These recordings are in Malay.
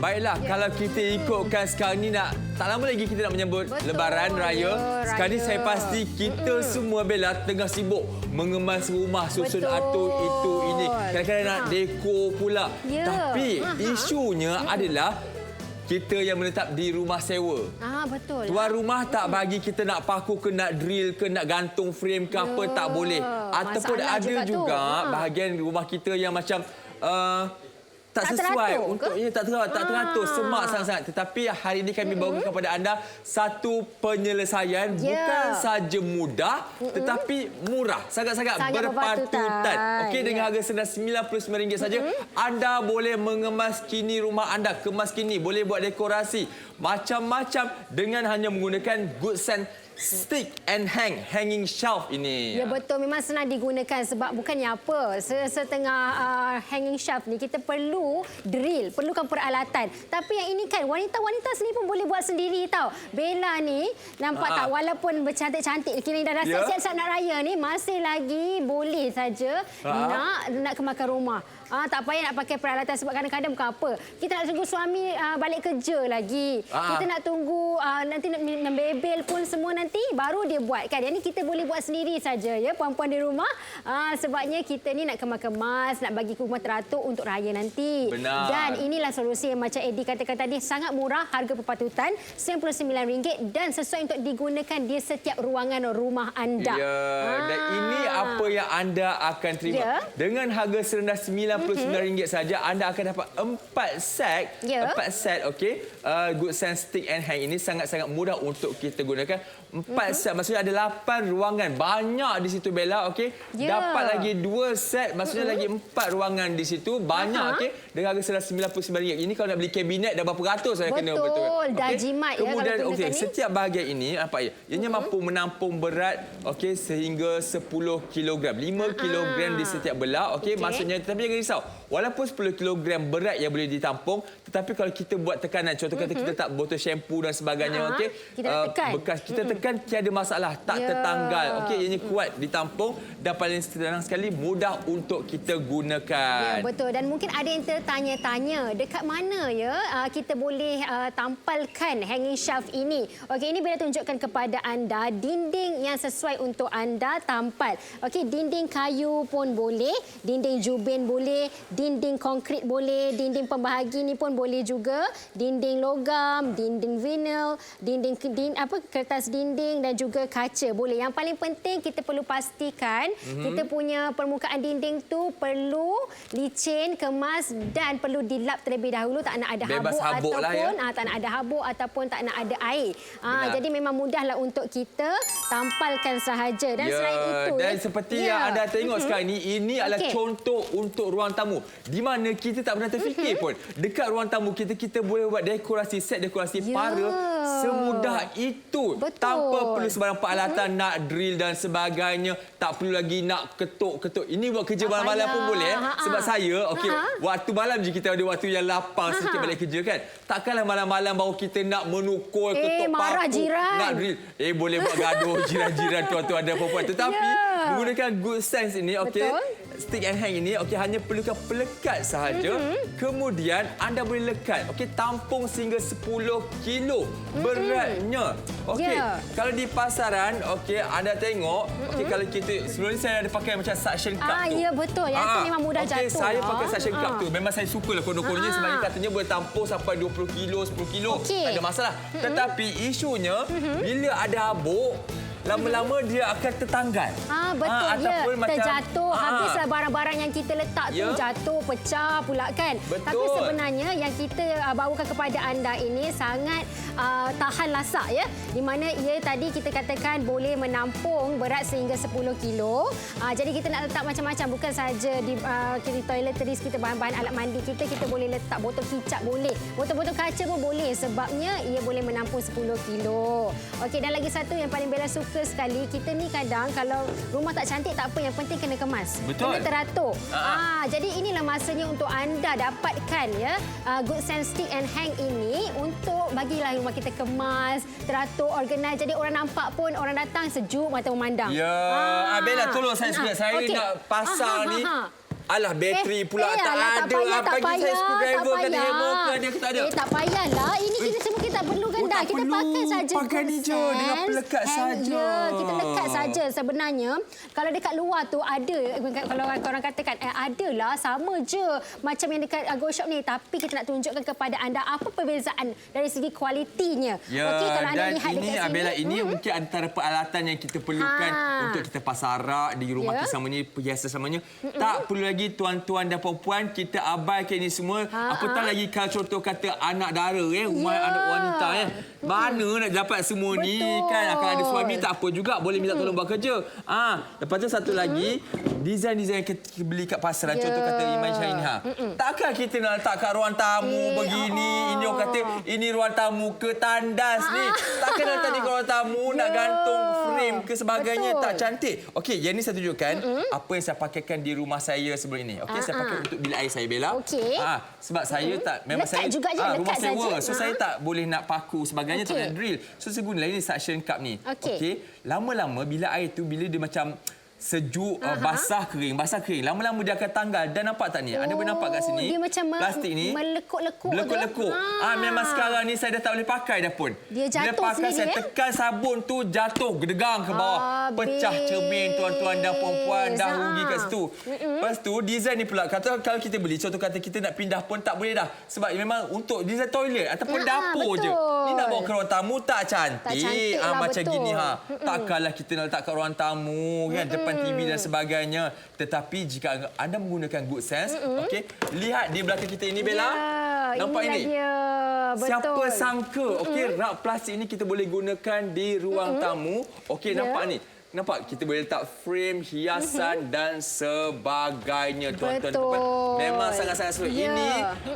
Baiklah, kalau kita ikutkan sekarang ni tak lama lagi kita nak menyambut Lebaran Raya. Sekarang ni saya pasti kita semua Bella tengah sibuk mengemas rumah, susun atur itu ini. Kadang-kadang nak dekor pula. Tapi isunya adalah kita yang menetap di rumah sewa. Betul. Tuan rumah tak bagi kita nak paku ke, nak drill ke, nak gantung frame ke apa, tak boleh. Ataupun ada juga bahagian rumah kita yang macam tak sesuai untuk tak teratur, semak sangat-sangat. Tetapi hari ini kami bawakan kepada anda satu penyelesaian bukan saja mudah tetapi murah, sangat-sangat berpatutan. Okey, dengan harga senang RM99 saja anda boleh mengemas kini rumah anda, kemas kini, boleh buat dekorasi macam-macam dengan hanya menggunakan Goodsense Stick and hanging shelf ini. Ya betul, memang senang digunakan sebab bukannya apa. Setengah hanging shelf ni kita perlu drill, perlukan peralatan. Tapi yang ini kan wanita-wanita sendiri pun boleh buat sendiri tau. Bella ni nampak tak, walaupun bercantik-cantik kini dah siap-siap nak raya ni, masih lagi boleh saja nak kemakan rumah. Tak payah nak pakai peralatan sebab kadang-kadang bukan apa. Kita nak tunggu suami balik kerja lagi. Kita nak tunggu nanti nak membebel pun semua nanti baru dia buat kan. Yang ni kita boleh buat sendiri saja ya puan-puan di rumah. Sebabnya kita ni nak kemas-kemas, nak bagi rumah teratur untuk raya nanti. Benar. Dan inilah solusi yang macam Eddie katakan tadi, sangat murah, harga berpatutan RM99 dan sesuai untuk digunakan di setiap ruangan rumah anda. Ya, dan ini apa yang anda akan terima. Dengan harga serendah RM99 saja anda akan dapat 4 set okey. Goodsense Stick and Hang ini sangat-sangat mudah untuk kita gunakan. 4 set maksudnya ada 8 ruangan. Banyak di situ Bella, okey. Dapat lagi 2 set maksudnya lagi 4 ruangan di situ. Banyak okey. Dengan harga serendah RM99. Ini kalau nak beli kabinet dah berapa ratus saya kena betul. Betul, dah jimat ya. Kemudian okey, setiap bahagian ini apa ya? Ianya mampu menampung berat okey sehingga 10 kg. 5 kg di setiap belah, okey. Maksudnya tapi jangan risau. Walaupun 10 kg berat yang boleh ditampung, tetapi kalau kita buat tekanan, contoh kata kita tak botol shampoo dan sebagainya, okey. Bekas kita tekan tiada masalah, tak tertanggal. Okey, ianya kuat ditampung dan paling senang sekali mudah untuk kita gunakan. Ya, betul. Dan mungkin ada yang tertanya-tanya, dekat mana ya kita boleh tampalkan hanging shelf ini? Okey, ini bila tunjukkan kepada anda dinding yang sesuai untuk anda tampal. Okey, dinding kayu pun boleh, dinding jubin boleh, dinding konkrit boleh, dinding pembahagi ni pun boleh juga, dinding logam, dinding vinyl, dinding kertas dinding dan juga kaca boleh. Yang paling penting kita perlu pastikan kita punya permukaan dinding tu perlu licin, kemas dan perlu dilap terlebih dahulu, tak nak ada habuk ataupun tak nak ada habuk ataupun tak nak ada air. Jadi memang mudahlah untuk kita tampalkan sahaja. Dan selain itu dan seperti yang anda tengok sekarang ini adalah contoh untuk ruang tamu di mana kita tak pernah terfikir pun dekat ruang tamu kita boleh buat dekorasi, set dekorasi para semudah itu. Tanpa perlu sebarang peralatan nak drill dan sebagainya, tak perlu lagi nak ketuk-ketuk. Ini buat kerja malam-malam pun boleh sebab saya waktu malam je kita ada waktu yang lapang sikit balik kerja kan. Takkanlah malam-malam baru kita nak menukul, ketuk marah paku, jiran. nak drill. Boleh buat gaduh jiran-jiran tuan-tuan dan puan-puan. Tetapi menggunakan Goodsense ini okey, Stick and Hang ini okey, hanya perlukan pelekat sahaja. Kemudian anda boleh lekat, okey, tampung sehingga 10 kilo beratnya. Okey, kalau di pasaran okey anda tengok okey, kalau kita sebelum ni saya ada pakai macam suction cup tu. Ya betul, yang tu memang mudah jatuh. Okey, saya pakai suction cup tu. Memang saya sukalah kono-kononya sebab katanya boleh tampung sampai 20 kilo, 10 kilo. Tak ada masalah. Tetapi isunya bila ada habuk, lama-lama dia akan tertanggal. Betul, ataupun macam terjatuh. Habislah barang-barang yang kita letak tu jatuh, pecah pula kan. Betul. Tapi sebenarnya yang kita bawakan kepada anda ini sangat tahan lasak ya. Di mana ia tadi kita katakan boleh menampung berat sehingga 10 kilo. Jadi kita nak letak macam-macam, bukan saja di toiletries kita, bahan-bahan alat mandi kita boleh letak botol kicap boleh. Botol-botol kaca pun boleh sebabnya ia boleh menampung 10 kilo. Okey, dan lagi satu yang paling Bella suka suka sekali kita ni kadang kalau rumah tak cantik tak apa, yang penting kena kemas. Betul. Kena teratur. Jadi inilah masanya untuk anda dapatkan ya Good Sense Stick and Hang ini untuk bagilah rumah kita kemas, teratur, organize. Jadi orang nampak pun orang datang sejuk mata memandang. Ya, Bella tolong saya sikit. Saya nak pasang ni. Alah, bateri pula tak ada. Tak Bagi saya screwdriver kan, hammer kan, dia tak ada. Tak payahlah. Ini kita semua kita tak perlukan dah. tak Kita perlu. pakai saja. Pakai ni je, dengan pelekat saja. Ya, kita lekat saja sebenarnya. Kalau dekat luar tu ada, kalau orang katakan adalah sama je macam yang dekat Go Shop ni, tapi kita nak tunjukkan kepada anda apa perbezaan dari segi kualitinya. Ya, okey, kalau anda lihat ini dekat sini, Bella, ini mungkin antara peralatan yang kita perlukan untuk kita pasang rak di rumah kita sama ni, perhiasan samanya. Tak perlu lagi tuan-tuan dan puan-puan, kita abaikan ini semua. Apatah lagi kalau contoh kata anak dara rumah anak wanita mana nak dapat semua ni kan. Kalau ada suami tak apa juga, boleh minta tolong buat kerja. Lepas tu satu lagi, desain-desain yang kita beli kat pasaran, contoh kata Iman Syahini takkan kita nak letak kat ruang tamu begini. Ini orang kata ini ruang tamu ke tandas ni. Takkan nak letak di ruang tamu nak gantung frame ke sebagainya. Tak cantik. Okey, yang ni saya tunjukkan apa yang saya pakaikan di rumah saya sebelum ini. Okey, saya pakai untuk bilik air saya, Bella. Okey. Sebab saya tak, memang lekat saya juga je, rumah lekat sewa. saja. So saya tak boleh nak paku sebagainya, tak Okey. nak drill. So saya guna ini suction cup ni. Okey. Okey. Lama-lama bila air tu bila dia macam sejuk, basah kering. Lama-lama dia akan tanggal. Dan nampak tak ni? Anda boleh nampak kat sini. Dia macam plastik ni melekuk-lekuk. Melekuk-lekuk. Memang sekarang ni saya dah tak boleh pakai dah pun. Dia jatuh bila pakai sendiri, saya tekan sabun tu jatuh gedegang ke bawah. Pecah cermin tuan-tuan dan puan-puan, dah rugi kat situ. Lepas tu desain ni pula kata kalau kita beli, contoh kata kita nak pindah pun tak boleh dah. Sebab memang untuk desain toilet ataupun dapur betul. je. Ni nak bawa ke ruang tamu tak cantik. Tak cantik lah, Macam betul. gini takkanlah kita nak letak kat ruang tamu kan, depan TV dan sebagainya. Tetapi jika anda menggunakan Good Sense, okey, lihat di belakang kita ini, Bella. Nampak ini? Dia. Betul. Siapa sangka, okey, rak plastik ini kita boleh gunakan di ruang tamu. Okey, nampak ni. Nampak? Kita boleh letak frame, hiasan dan sebagainya, tuan-tuan. Memang sangat-sangat sesuai. Ini,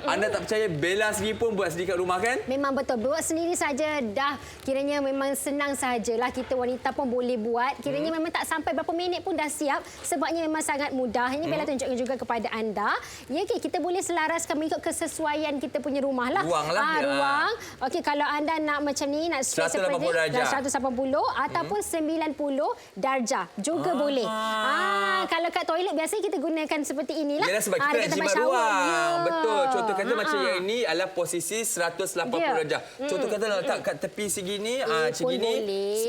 anda tak percaya, Bella sendiri pun buat sendiri kat rumah kan? Memang betul. Buat sendiri saja dah kiranya memang senang sajalah. Kita wanita pun boleh buat. Kiranya memang tak sampai berapa minit pun dah siap. Sebabnya memang sangat mudah. Ini Bella tunjukkan juga kepada anda. Ya, okay, kita boleh selaraskan mengikut kesesuaian kita punya rumah lah. Ruang lah. Ruang. Okey, kalau anda nak macam ni, nak straight 180 darjah. 180 ataupun 90 darjah juga boleh. Kalau kat toilet biasanya kita gunakan seperti inilah. Yalah, sebab kita nak jimat shower. ruang. Betul. Contoh kata macam yang ini adalah posisi 180 darjah. Contoh kata nak letak kat tepi segini, segini,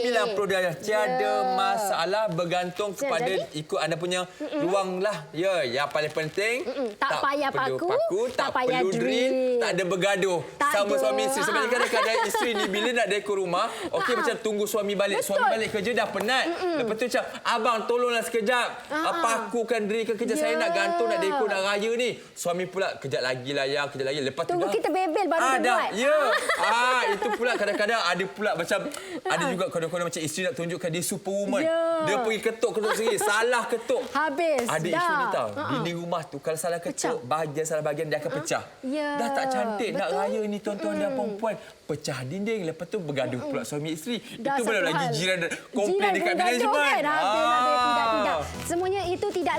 90 darjah. Tiada masalah, bergantung kepada ikut anda punya ruang lah. Ya, yang paling penting tak payah perlu paku, tak payah perlu drill, tak ada bergaduh sama ada. suami isteri. Sebab kadang-kadang isteri ni bila nak dekor rumah, okey macam tunggu suami balik. Betul. Suami balik kerja dah penat. Lepas tu macam, abang tolonglah sekejap. Pakukan drill kerja saya nak gantung, nak dekor, nak raya ni. Suami pula, kejap lagi lah ya, kejap lagi. Lepas tu tunggu dah. kita bebel baru dia Dah. buat. Ya. Itu pula kadang-kadang ada pula macam, ada juga kadang-kadang macam isteri nak tunjukkan dia superwoman. Dia pergi ketuk-ketuk sendiri. Salah ketuk. Habis. Ada dah. isu ni tau. Dinding rumah tu kalau salah ketuk, salah bahagian dia akan pecah. Dah tak cantik. Nak raya ni tuan-tuan dan perempuan. Pecah dinding. Lepas tu bergaduh pula suami isteri. Itu belum lagi jiran komplain dekat management. Tidak. Semuanya itu tidak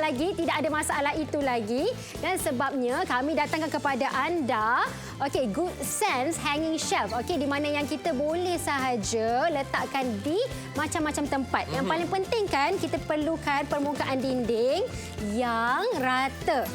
ada masalah itu lagi. Dan sebabnya kami datangkan kepada anda, okey, Good Sense Hanging Shelf. Okey, di mana yang kita boleh sahaja letakkan di macam-macam tempat. Yang paling penting kan kita perlukan permukaan dinding yang rata.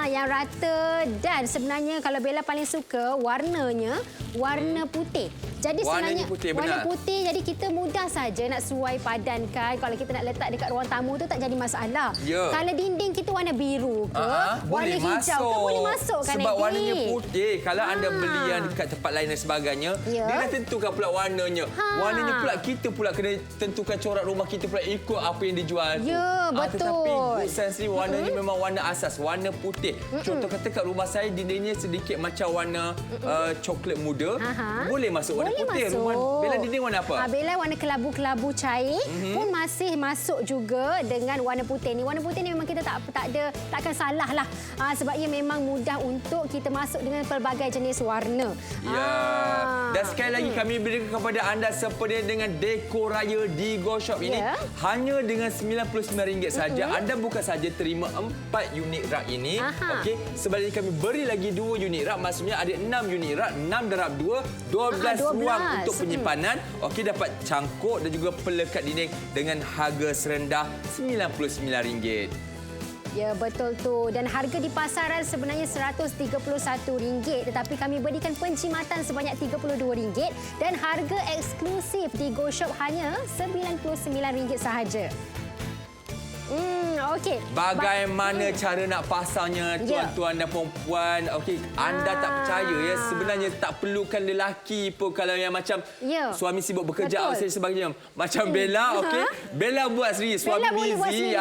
Yang rata, dan sebenarnya kalau Bella paling suka warnanya warna putih. Jadi sebenarnya warna putih, jadi kita mudah saja nak suai padankan. Kalau kita nak letak dekat ruang tamu tu tak jadi masalah. Kalau dinding kita warna biru ke, warna hijau ke, boleh masuk kan. Sebab warnanya putih. Kalau anda beli yang dekat tempat lain dan sebagainya, dia dah tentukan pula warnanya. Warnanya pula kita pula kena tentukan corak rumah kita pula ikut apa yang dijual tu. Ya, betul. Tetapi Good Sense ni warnanya memang warna asas, warna putih. Contoh kata kat rumah saya dindingnya sedikit macam warna coklat muda. saja boleh masuk warna putih. Masuk. Rumah Bella dinding warna apa? Bella warna kelabu-kelabu cair pun masih masuk juga dengan warna putih ni. Warna putih ni memang kita takkan salah lah. Sebabnya memang mudah untuk kita masuk dengan pelbagai jenis warna. Ya. Dan sekali lagi kami berikan kepada anda sempena dengan dekor raya di Go Shop ini hanya dengan RM99 saja. Anda bukan saja terima 4 unit rak ini. Okey, sebaliknya kami beri lagi 2 unit rak, maksudnya ada 6 unit rak, 6 darab 2, 12 ruang untuk penyimpanan. Okey, dapat cangkuk dan juga pelekat dinding dengan harga serendah RM99. Ya, betul tu. Dan harga di pasaran sebenarnya RM131, tetapi kami berikan penjimatan sebanyak RM32 dan harga eksklusif di Go Shop hanya RM99 sahaja. Okey. Bagaimana cara nak pasangnya, tuan-tuan dan puan-puan? Okey, anda tak percaya ya, sebenarnya tak perlukan lelaki pun kalau yang macam suami sibuk bekerja outside sebagainya. Macam Bella, okey. Bella buat sendiri, suami busy.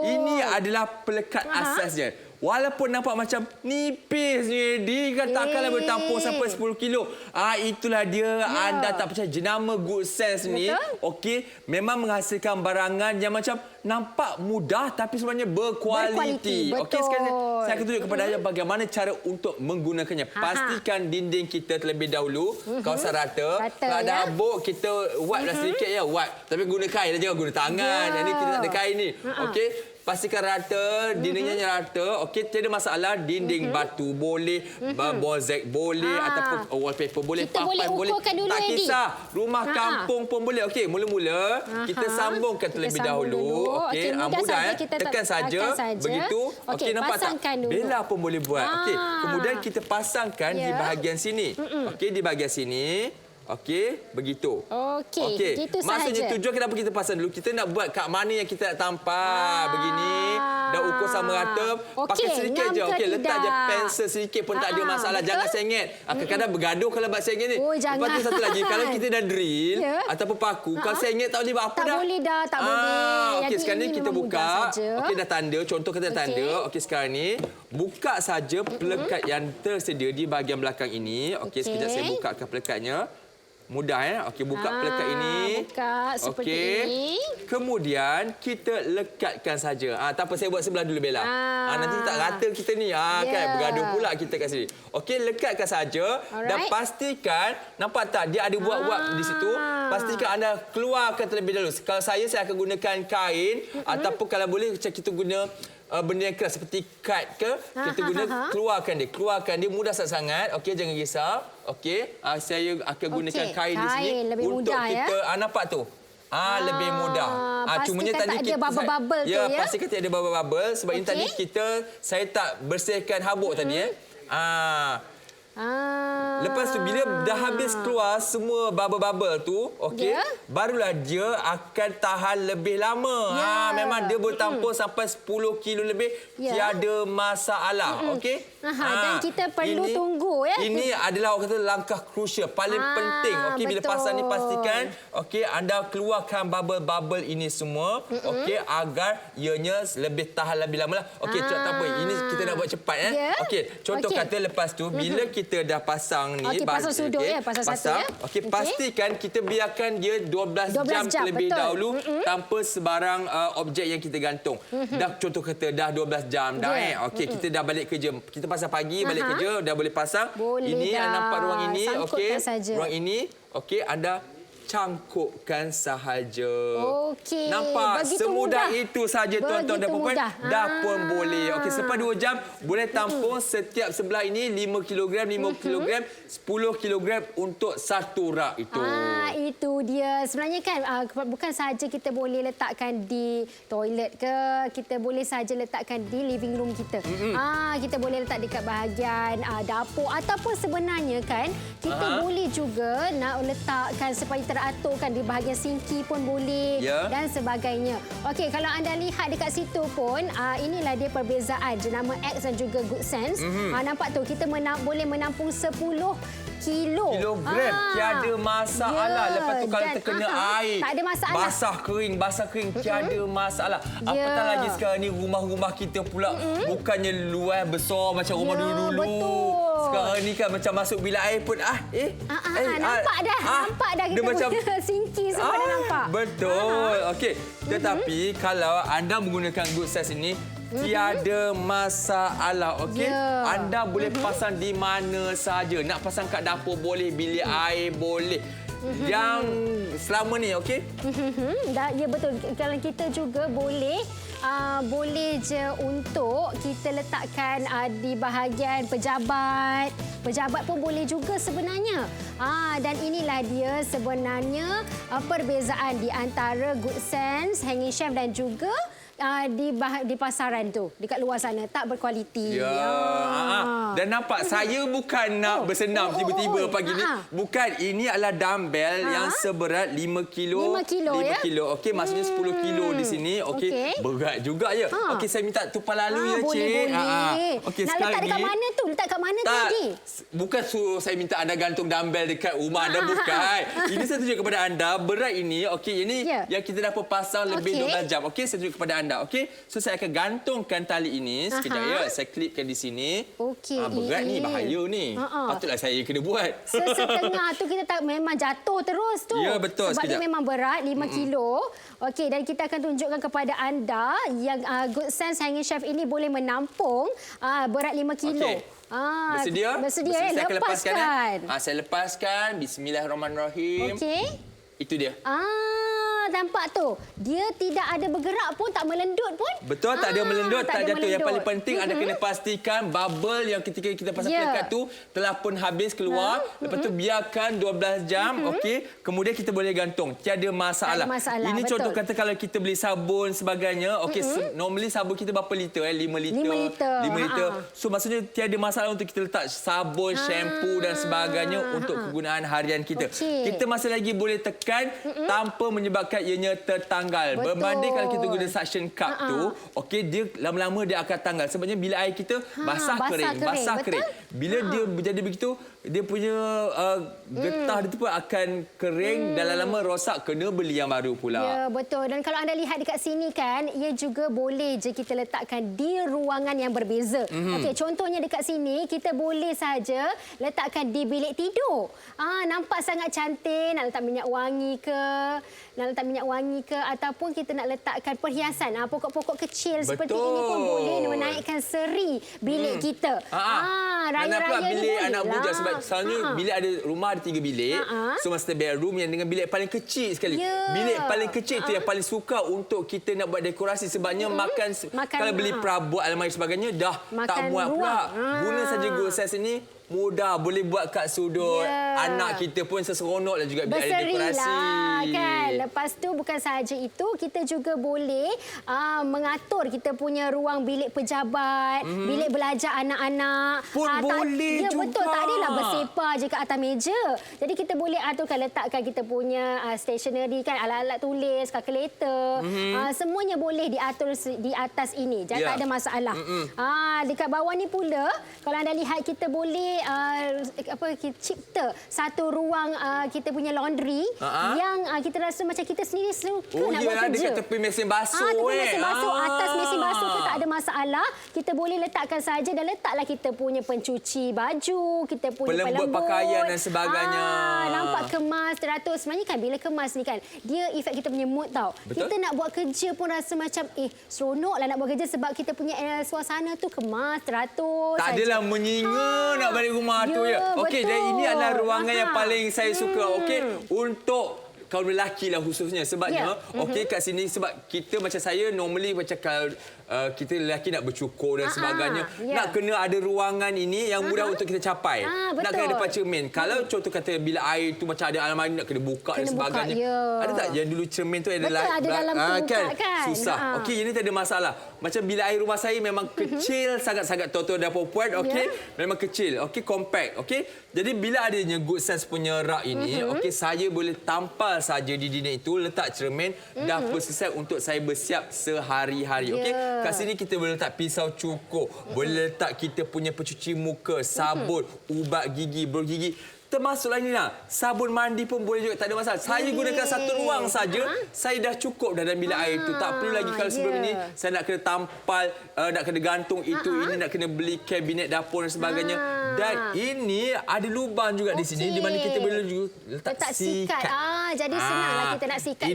Ini adalah pelekat asasnya. Walaupun nampak macam nipis ni, dia takkanlah boleh tampung sampai 10 kilo. Itulah dia. Anda tak percaya, jenama Good Sense ni, okey, memang menghasilkan barangan yang macam nampak mudah tapi sebenarnya berkualiti. Okey, sekarang saya akan tunjuk kepada anda bagaimana cara untuk menggunakannya. Pastikan dinding kita terlebih dahulu kawasan rata. Kalau ada habuk, kita wipe lah sedikit ya, wipe. Tapi guna kain, jangan guna tangan. Yang ni kita tak ada kain ni. Okey. Pastikan rata, dindingnya rata. Okey, tiada masalah. Dinding batu boleh, bozek boleh, ataupun wallpaper boleh, papan boleh. Tak kisah. Rumah kampung pun boleh. Okey, mula-mula kita sambungkan terlebih dahulu. Okey, mudah ya. Tekan saja. Begitu. Okey, nampak tak? Bella pun boleh buat. Okey, kemudian kita pasangkan di bahagian sini. Okey, di bahagian sini. Okey, begitu. Okey, begitu sahaja. Maksudnya tujuan kenapa kita pasang dulu, kita nak buat kat mana yang kita nak tampal begini, dah ukur sama rata, pakai sedikit je. Okey, letak je pensel sedikit pun tak ada masalah. Jangan sengit. Kadang-kadang bergaduh kalau buat sengit ni. Lepas tu satu lagi, kalau kita dah drill ataupun paku, kalau sengit tak boleh buat apa dah. Tak boleh dah, tak boleh. Okey, sekarang ni kita buka. Okey, dah tanda. Contoh kita dah tanda. Okey, sekarang ni buka saja pelekat yang tersedia di bahagian belakang ini. Okey, sekejap saya bukakan pelekatnya. Mudah ya. Okey, buka pelekat ini. Buka seperti ini. Kemudian kita lekatkan saja. Tak apa, saya buat sebelah dulu Bella. Nanti tak rata kita ni. Kan bergaduh pula kita kat sini. Okey, lekatkan saja dan pastikan, nampak tak dia ada buat-buat di situ. Pastikan anda keluarkan terlebih dahulu. Kalau saya akan gunakan kain ataupun kalau boleh kita guna benda yang keras seperti kad ke, kita guna keluarkan dia mudah sangat. Okey, jangan risau. Okey, saya akan gunakan kain di sini untuk kita nampak tu. Lebih mudah. Cumanya tadi kita ada bubble-bubble tu ya. Pastikan tak ada bubble-bubble sebab ini tadi saya tak bersihkan habuk tadi Lepas tu bila dah habis keluar semua bubble-bubble tu, okey, barulah dia akan tahan lebih lama. Memang dia boleh tampung sampai 10 kilo lebih, tiada masalah. Okey. Dan kita perlu tunggu ya. Ini adalah orang kata langkah krusial paling penting. Okey, bila pasang ni pastikan okey anda keluarkan bubble-bubble ini semua, okey, agar ianya lebih tahan lebih lama lah. Okey, tak apa. Ini kita nak buat cepat Okey, contoh kata lepas tu bila kita dah pasang ni, pasang sudut pasang satu ya. Okey, pastikan kita biarkan dia 12 jam terlebih dahulu tanpa sebarang objek yang kita gantung. Dah contoh kata dah 12 jam dah okey, kita dah balik kerja. Kita pasang pagi balik kerja dah boleh pasang. Ini anda nampak ruang ini, okey. Ruang ini, okey, anda cangkukkan sahaja. Okey. Nampak? Begitu semudah mudah. itu saja tuan-tuan dan puan-puan. Dah pun boleh. Okey, selepas 2 jam boleh tampung setiap sebelah ini 5 kg, 5 kg, 10 kg untuk satu rak itu. Itu dia. Sebenarnya kan bukan saja kita boleh letakkan di toilet ke, kita boleh saja letakkan di living room kita. Kita boleh letak dekat bahagian dapur ataupun sebenarnya kan kita boleh juga nak letakkan supaya teraturkan di bahagian sinki pun boleh dan sebagainya. Okey, kalau anda lihat dekat situ pun inilah dia perbezaan jenama X dan juga Good Sense. Nampak tu kita boleh menampung 10 kilogram. Tiada masalah. Lepas tu kalau terkena air, tak ada masalah. basah kering, tiada masalah. Apatah lagi sekarang ni rumah-rumah kita pula bukannya luas besar macam rumah dulu-dulu. Betul. Sekarang ni kan macam masuk bilik air pun nampak dah kita macam sinki semua dah nampak. Betul. Okey. Tetapi kalau anda menggunakan good size ini tiada masalah, okey? Anda boleh pasang di mana saja. Nak pasang kat dapur boleh, bilik air boleh. Yang selama ni, okey? Ya betul. Kalau kita juga boleh je untuk kita letakkan di bahagian pejabat. Pejabat pun boleh juga sebenarnya. Dan inilah dia sebenarnya perbezaan di antara Good Sense, Hanging Chef dan juga di pasaran tu, dekat luar sana tak berkualiti. Dan nampak saya bukan nak bersenam tiba-tiba pagi ni. Bukan, ini adalah dumbbell yang seberat 5 kilo. 5 kilo. Okey, maksudnya 10 kilo di sini. Okey, berat juga ya. Okey, saya minta tumpah lalu ya, Cik. Boleh. Okey, nak letak dekat mana tu? Letak kat mana tadi? Bukan suruh saya minta anda gantung dumbbell dekat rumah anda, bukan. Ini saya tunjuk kepada anda, berat ini, okey, ini yang kita dah pasang lebih 12 jam. Okey, saya tunjuk kepada anda. Okey, so saya akan gantungkan tali ini sekejap ya. Saya klipkan di sini. Okey, berat ni, bahaya ni. Patutlah saya kena buat. Setengah tu kita tak memang jatuh terus tu. Ya, betul. Sebab dia memang berat 5 kilo. Okey, dan kita akan tunjukkan kepada anda yang Good Sense Hanging Chef ini boleh menampung berat 5 kilo. Okey. Bersedia? Bersedia. Saya akan lepaskan. Saya lepaskan. Bismillahirrahmanirrahim. Okey. Itu dia. Nampak tu. Dia tidak ada bergerak pun, tak melendut pun. Betul, tak ada melendut, tak jatuh. Yang paling penting anda kena pastikan bubble yang ketika kita pasang pelekat tu telah pun habis keluar. Lepas tu biarkan 12 jam, okey. Kemudian kita boleh gantung. Tiada masalah. Ini betul. contoh kata kalau kita beli sabun sebagainya, okey, normally sabun kita berapa liter? 5 liter. So maksudnya tiada masalah untuk kita letak sabun, shampoo dan sebagainya untuk kegunaan harian kita. Kita masih lagi boleh tekan tanpa menyebabkan ianya tertanggal. Berbanding kalau kita guna suction cup tu, okey, dia lama-lama dia akan tanggal. Sebabnya bila air kita basah kering. Bila dia berjadi begitu, dia punya getah dia tu pun akan kering dan lama-lama rosak, kena beli yang baru pula. Ya, betul. Dan kalau anda lihat dekat sini kan, ia juga boleh je kita letakkan di ruangan yang berbeza. Okey, contohnya dekat sini kita boleh saja letakkan di bilik tidur. Nampak sangat cantik, nak letak minyak wangi ke, ataupun kita nak letakkan perhiasan, pokok-pokok kecil seperti ini pun boleh menaikkan seri bilik kita. Raya-raya ni bilik boleh anak lah. budak, sebab selalunya bilik ada rumah ada 3 bilik. So master bedroom yang dengan bilik paling kecil sekali. Bilik paling kecil tu yang paling suka untuk kita nak buat dekorasi, sebabnya makan kalau beli perabot almari sebagainya dah tak muat pula. Guna saja Good Size ini, mudah, boleh buat kat sudut. Anak kita pun seseronoklah juga biar ada dekorasi. Kan? Lepas tu bukan sahaja itu, kita juga boleh mengatur kita punya ruang bilik pejabat, bilik belajar anak-anak. Pun boleh juga. Betul, tak adalah bersepah je kat atas meja. Jadi kita boleh aturkan, letakkan kita punya stationery kan, alat-alat tulis, kalkulator. Semuanya boleh diatur di atas ini. Jadi tak ada masalah. Dekat bawah ni pula, kalau anda lihat kita boleh kita cipta satu ruang kita punya laundry yang kita rasa macam kita sendiri suka nak buat kerja. Dekat tepi mesin basuh. Tepi mesin basuh, atas mesin basuh tu tak ada masalah. Kita boleh letakkan saja dan letaklah kita punya pencuci baju, kita punya pelembut pakaian dan sebagainya. Nampak kemas, teratur. Sebenarnya kan bila kemas ni kan, dia efek kita punya mood tau. Betul? Kita nak buat kerja pun rasa macam seronoklah nak buat kerja sebab kita punya suasana tu kemas, teratur. Tak adalah menyinga nak balik rumah tu ya. Okey, dan ini adalah ruangan yang paling saya suka. Okey, untuk kaum lelaki lah khususnya, sebabnya okey kat sini, sebab kita macam saya normally macam kalau kita lelaki nak bercukur dan sebagainya, nak kena ada ruangan ini yang mudah untuk kita capai. Nak kena ada depan cermin. Kalau contoh kata bila air tu macam ada almari nak kena buka dan sebagainya. Ada tak yang dulu cermin tu ada dalam tu kan? Susah. Okey, ini tak ada masalah. Macam bila air rumah saya memang kecil sangat-sangat, tonton dapur puan, okey, memang kecil, okey, compact, okey. Jadi bila adanya Good Sense punya rak ini, okey, saya boleh tampal saja di dinding itu, letak cermin, dah selesai untuk saya bersiap sehari-hari. Okey, kat sini kita boleh letak pisau cukur, boleh letak kita punya pencuci muka, sabun, ubat gigi, berus gigi. Termasuklah ini lah. Sabun mandi pun boleh juga, tak ada masalah. Saya gunakan satu ruang saja, saya dah cukup dah dalam bilik air tu. Tak perlu lagi kalau sebelum ini saya nak kena tampal, nak kena gantung itu, ini nak kena beli kabinet dapur dan sebagainya. Dan ini ada lubang juga di sini di mana kita boleh juga letak sikat. Jadi senanglah kita nak sikat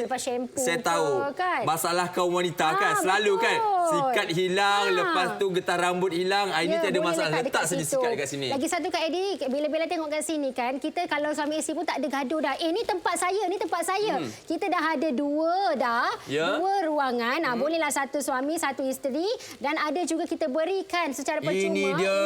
lepas shampoo. Saya tahu kan? masalah kaum wanita kan selalu kan sikat hilang, lepas tu getah rambut hilang. Ini tiada masalah, letak saja sikat dekat sini. Lagi satu Kak Eddie, bila-bila tengok kat sini kan, kita kalau suami isteri pun tak ada gaduh dah. Ni tempat saya, ni tempat saya. Kita dah ada dua dua ruangan. Bolehlah satu suami, satu isteri, dan ada juga kita berikan secara percuma. Ini dia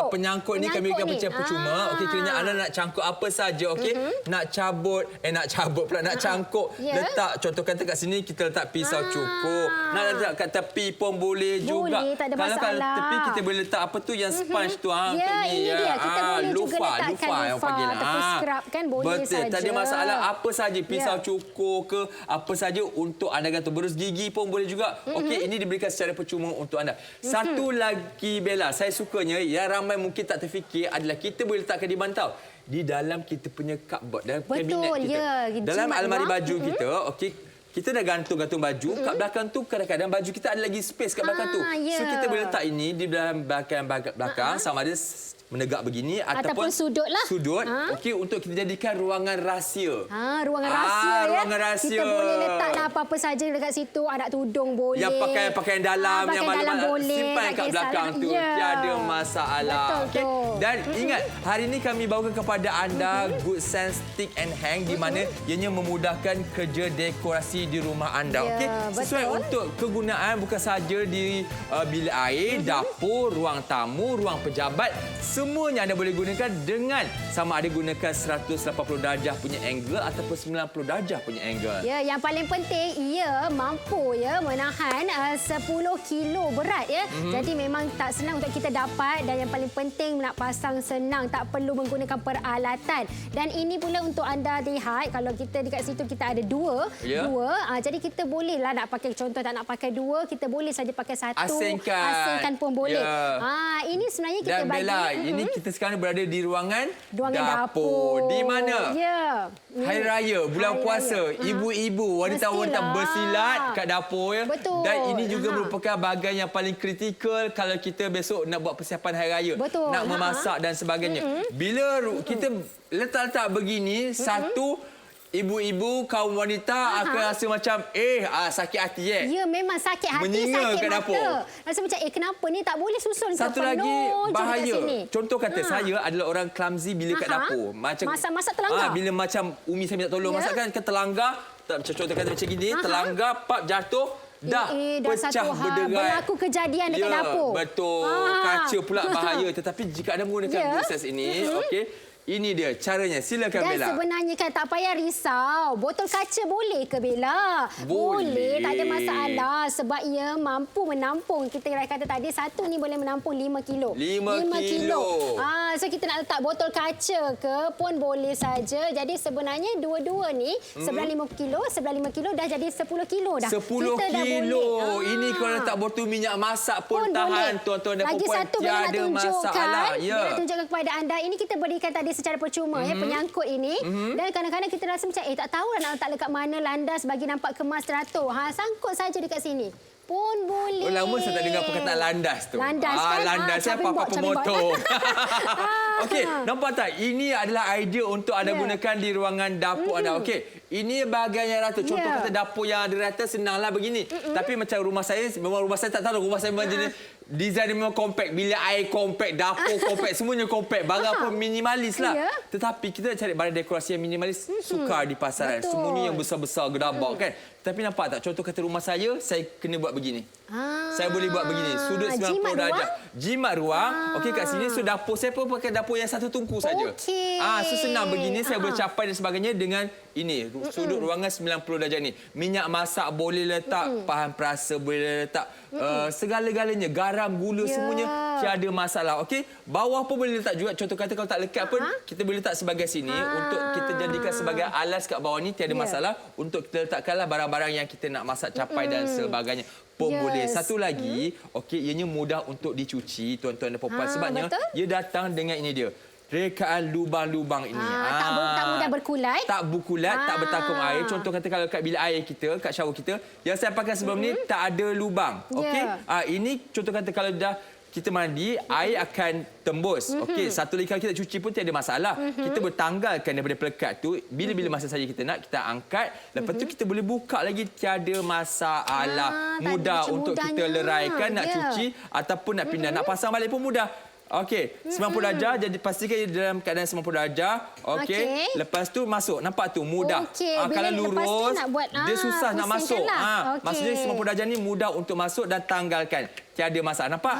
penyangkut ni kami berikan secara percuma. Okey, kiranya anda nak cangkuk apa saja, okey? Nak cabut, nak pula nak cangkuk. Letak, contoh kata kat sini kita letak pisau cukur. Nak letak kat tepi pun boleh juga. Tak ada masalah. Kalau tepi kita boleh letak apa tu yang sponge tu ini dia. Kita boleh juga letakkan lufa ataupun scrub kan, boleh saja. Betul, tak ada masalah. Apa saja, pisau cukur ke, apa saja untuk anda gantung. Berus gigi pun boleh juga. Okey, ini diberikan secara percuma untuk anda. Satu lagi Bella, saya sukanya yang ramai mungkin tak terfikir adalah kita boleh letakkan di mana tahu? Di dalam kita punya cupboard, dalam kabinet kita. Dalam almari baju kita, okey. Kita dah gantung-gantung baju. Kat belakang tu kadang-kadang baju kita ada lagi space kat belakang tu. So kita boleh letak ini di dalam belakang sama ada menegak begini ataupun sudut lah. Okey, untuk kita jadikan ruangan rahsia. Ruangan rahsia ya. Ruangan rahsia. Kita boleh letaklah apa-apa saja dekat situ. Anak tudung boleh. Yang pakaian dalam, yang dalam boleh. simpan kat belakang tu. Tiada masalah. Betul, dan ingat, hari ini kami bawakan kepada anda Good Sense Stick and Hang di mana ianya memudahkan kerja dekorasi di rumah anda. Okey, sesuai untuk kegunaan bukan saja di bilik air, dapur, ruang tamu, ruang pejabat. Semuanya anda boleh gunakan dengan sama ada gunakan 180 darjah punya angle ataupun 90 darjah punya angle. Ya, yang paling penting ia mampu ya menahan 10 kilo berat ya. Jadi memang tak senang untuk kita dapat, dan yang paling penting nak pasang senang, tak perlu menggunakan peralatan. Dan ini pula untuk anda lihat, kalau kita dekat situ kita ada dua. Jadi kita bolehlah nak pakai, contoh tak nak pakai dua, kita boleh saja pakai satu. Asingkan pun boleh. Ini sebenarnya kita dan bagi. Bella, ini kita sekarang berada di ruangan dapur. Di mana? Hari Raya, bulan puasa, ibu-ibu, wanita-wanita bersilat kat dapur. Betul. Dan ini juga merupakan bahagian yang paling kritikal kalau kita besok nak buat persiapan Hari Raya. Betul. Nak memasak dan sebagainya. Bila kita letak-letak begini, satu, ibu-ibu, kaum wanita akan rasa macam sakit hati Ya, memang sakit hati, menyinga sakit kat mata. dapur. Rasa macam kenapa ni tak boleh susun Satu lagi bahaya. Contoh kata saya adalah orang clumsy bila kat dapur. Macam masak terlanggar. Bila macam Umi saya minta tolong masak kan terlanggar, contoh kata macam gini, terlanggar, pap jatuh, dah pecah berderai. Berlaku kejadian dekat dapur. Betul. Kaca pula bahaya. Tetapi jika anda menggunakan proses ini, okey. Ini dia caranya. Silakan Bella. Dan sebenarnya kan tak payah risau. Botol kaca boleh ke Bella? Boleh. Tak ada masalah. Sebab ia mampu menampung. Kita kata tadi satu ni boleh menampung 5 kilo. 5 kilo. So kita nak letak botol kaca ke pun boleh saja. Jadi sebenarnya dua-dua ni sebelah 5 kilo, sebelah 5 kilo dah jadi 10 kilo dah. 10 kilo. Ini kalau letak botol minyak masak pun tahan. Tuan-tuan dan puan-puan, tiada masalah. Bila nak tunjukkan kepada anda. Ini kita berikan tadi secara percuma penyangkut ini. Dan kadang-kadang kita rasa macam tak tahu nak letak dekat mana landas bagi nampak kemas teratur. Sangkut saja dekat sini pun boleh. Lama saya tak dengar perkataan landas tu. Landas kan? Landas apa-apa motor. Okey, nampak tak? Ini adalah idea untuk anda gunakan di ruangan dapur anda. Okey, ini bahagian yang rata. Contoh kata dapur yang ada rata senanglah begini. Tapi macam rumah saya, memang rumah saya tak tahu. Rumah saya memang jenis design memang compact, bilik air compact, dapur compact, semuanya compact. Barang pun minimalis lah. Tetapi kita nak cari barang dekorasi yang minimalis, sukar di pasaran. Semuanya yang besar-besar, gedabak kan. Tapi nampak tak, contoh kata rumah saya kena buat begini. Saya boleh buat begini, sudut 90 darjah. Jimat ruang. Okey, kat sini so dapur saya pun pakai dapur yang satu tungku saja. So senang begini, saya boleh capai dan sebagainya dengan ini, sudut ruangan 90 darjah ni. Minyak masak boleh letak, bahan perasa boleh letak, segala-galanya, garam, gula semuanya tiada masalah. Okey, bawah pun boleh letak juga. Contoh kata kalau tak lekat pun kita boleh letak sebagai sini untuk kita jadikan sebagai alas kat bawah ni, tiada masalah untuk kita letakkanlah barang-barang yang kita nak masak capai dan sebagainya. Pun boleh. Satu lagi, okey, ianya mudah untuk dicuci tuan-tuan dan puan-puan sebabnya ia datang dengan ini dia. rekaan lubang-lubang ini. Tak mudah berkulat. Tak berkulat, tak bertakung air. Contoh kata kalau kat bilik air kita, kat shower kita, yang saya pakai sebelum ni tak ada lubang. Okey. Ini contoh kata kalau dah kita mandi, air akan tembus. Okey, satu lagi kalau kita cuci pun tiada masalah. Kita bertanggalkan daripada pelekat tu, bila-bila masa saja kita nak, kita angkat. Lepas tu kita boleh buka lagi, tiada masalah. Mudah untuk kita leraikan, nak cuci ataupun nak pindah. Nak pasang balik pun mudah. Okey, 90 darjah. Jadi pastikan dia dalam keadaan 90 darjah. Okey. Lepas tu masuk. Nampak tu mudah. Kalau lurus, dia susah nak masuk. Maksudnya 90 darjah ni mudah untuk masuk dan tanggalkan. Tiada masalah. Nampak?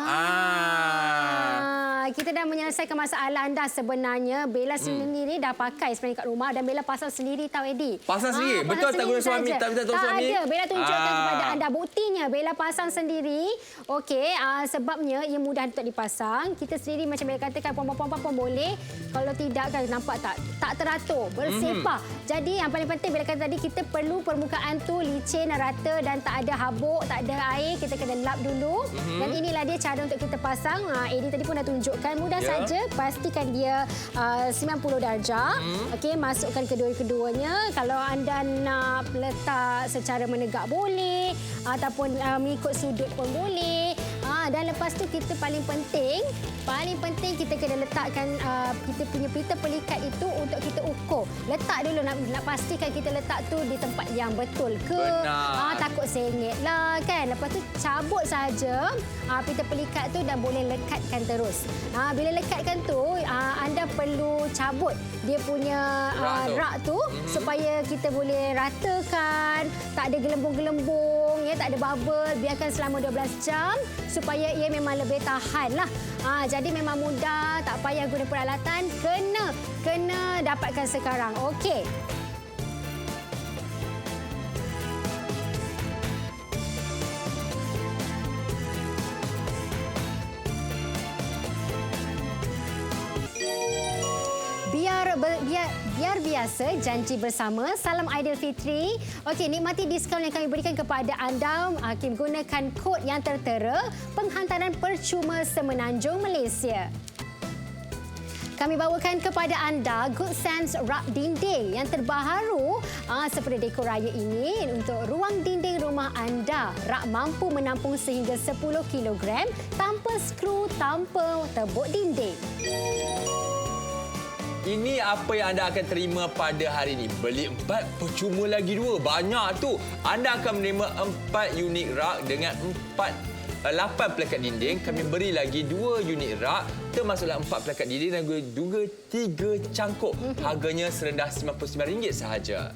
Kita dah menyelesaikan masalah anda sebenarnya. Bella sendiri dah pakai sebenarnya kat rumah dan Bella pasang sendiri tahu Eddie. Pasang sendiri? Betul tak guna suami? Tak minta tolong suami? Tak ada. Bella tunjukkan kepada anda. Buktinya Bella pasang sendiri. Okey, sebabnya ia mudah untuk dipasang. Kita sendiri macam Bella katakan puan-puan pun boleh. Kalau tidak kan nampak tak teratur, bersepah. Jadi yang paling penting Bella kata tadi kita perlu permukaan tu licin, rata dan tak ada habuk, tak ada air. Kita kena lap dulu. Dan inilah dia cara untuk kita pasang. Eddie tadi pun dah tunjukkan. Mudah saja. Pastikan dia 90 darjah. Okey, masukkan kedua-keduanya. Kalau anda nak letak secara menegak boleh ataupun mengikut sudut pun boleh. Dan lepas tu kita paling penting kita kena letakkan kita punya pelita pelikat itu untuk kita ukur. Letak dulu nak pastikan kita letak tu di tempat yang betul ke. Takut sengit lah kan. Lepas tu cabut saja pelita pelikat tu dan boleh lekatkan terus. Bila lekatkan tu anda perlu cabut dia punya rak tu supaya kita boleh ratakan, tak ada gelembung-gelembung ya, tak ada bubble. Biarkan selama 12 jam supaya ia memang lebih tahan lah. Jadi memang mudah, tak payah guna peralatan, kena dapatkan sekarang. Okey. Biar biasa, janji bersama. Salam Aidilfitri. Okey, nikmati diskaun yang kami berikan kepada anda. Gunakan kod yang tertera. Penghantaran percuma Semenanjung Malaysia. Kami bawakan kepada anda Good Sense rak dinding yang terbaru seperti dekor raya ini untuk ruang dinding rumah anda. Rak mampu menampung sehingga 10 kg tanpa skru, tanpa tebuk dinding. Ini apa yang anda akan terima pada hari ini. Beli 4, percuma lagi 2. Banyak tu. Anda akan menerima 4 unit rak dengan 8 pelekat dinding. Kami beri lagi 2 unit rak. Termasuklah 4 pelekat dinding dan juga 3 cangkuk. Harganya serendah RM99 sahaja.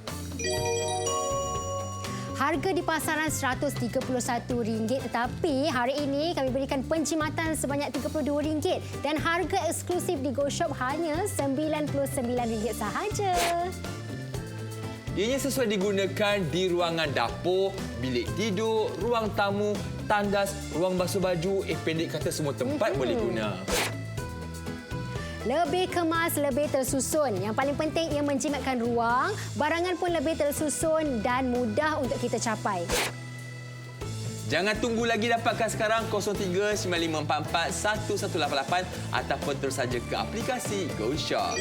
Harga di pasaran RM131 tetapi hari ini kami berikan penjimatan sebanyak RM32 dan harga eksklusif di GoShop hanya RM99 sahaja. Ianya sesuai digunakan di ruangan dapur, bilik tidur, ruang tamu, tandas, ruang basuh baju, pendek kata semua tempat boleh guna. Lebih kemas, lebih tersusun. Yang paling penting ia menjimatkan ruang, barangan pun lebih tersusun dan mudah untuk kita capai. Jangan tunggu lagi, dapatkan sekarang 0395441188 ataupun terus saja ke aplikasi GoShop.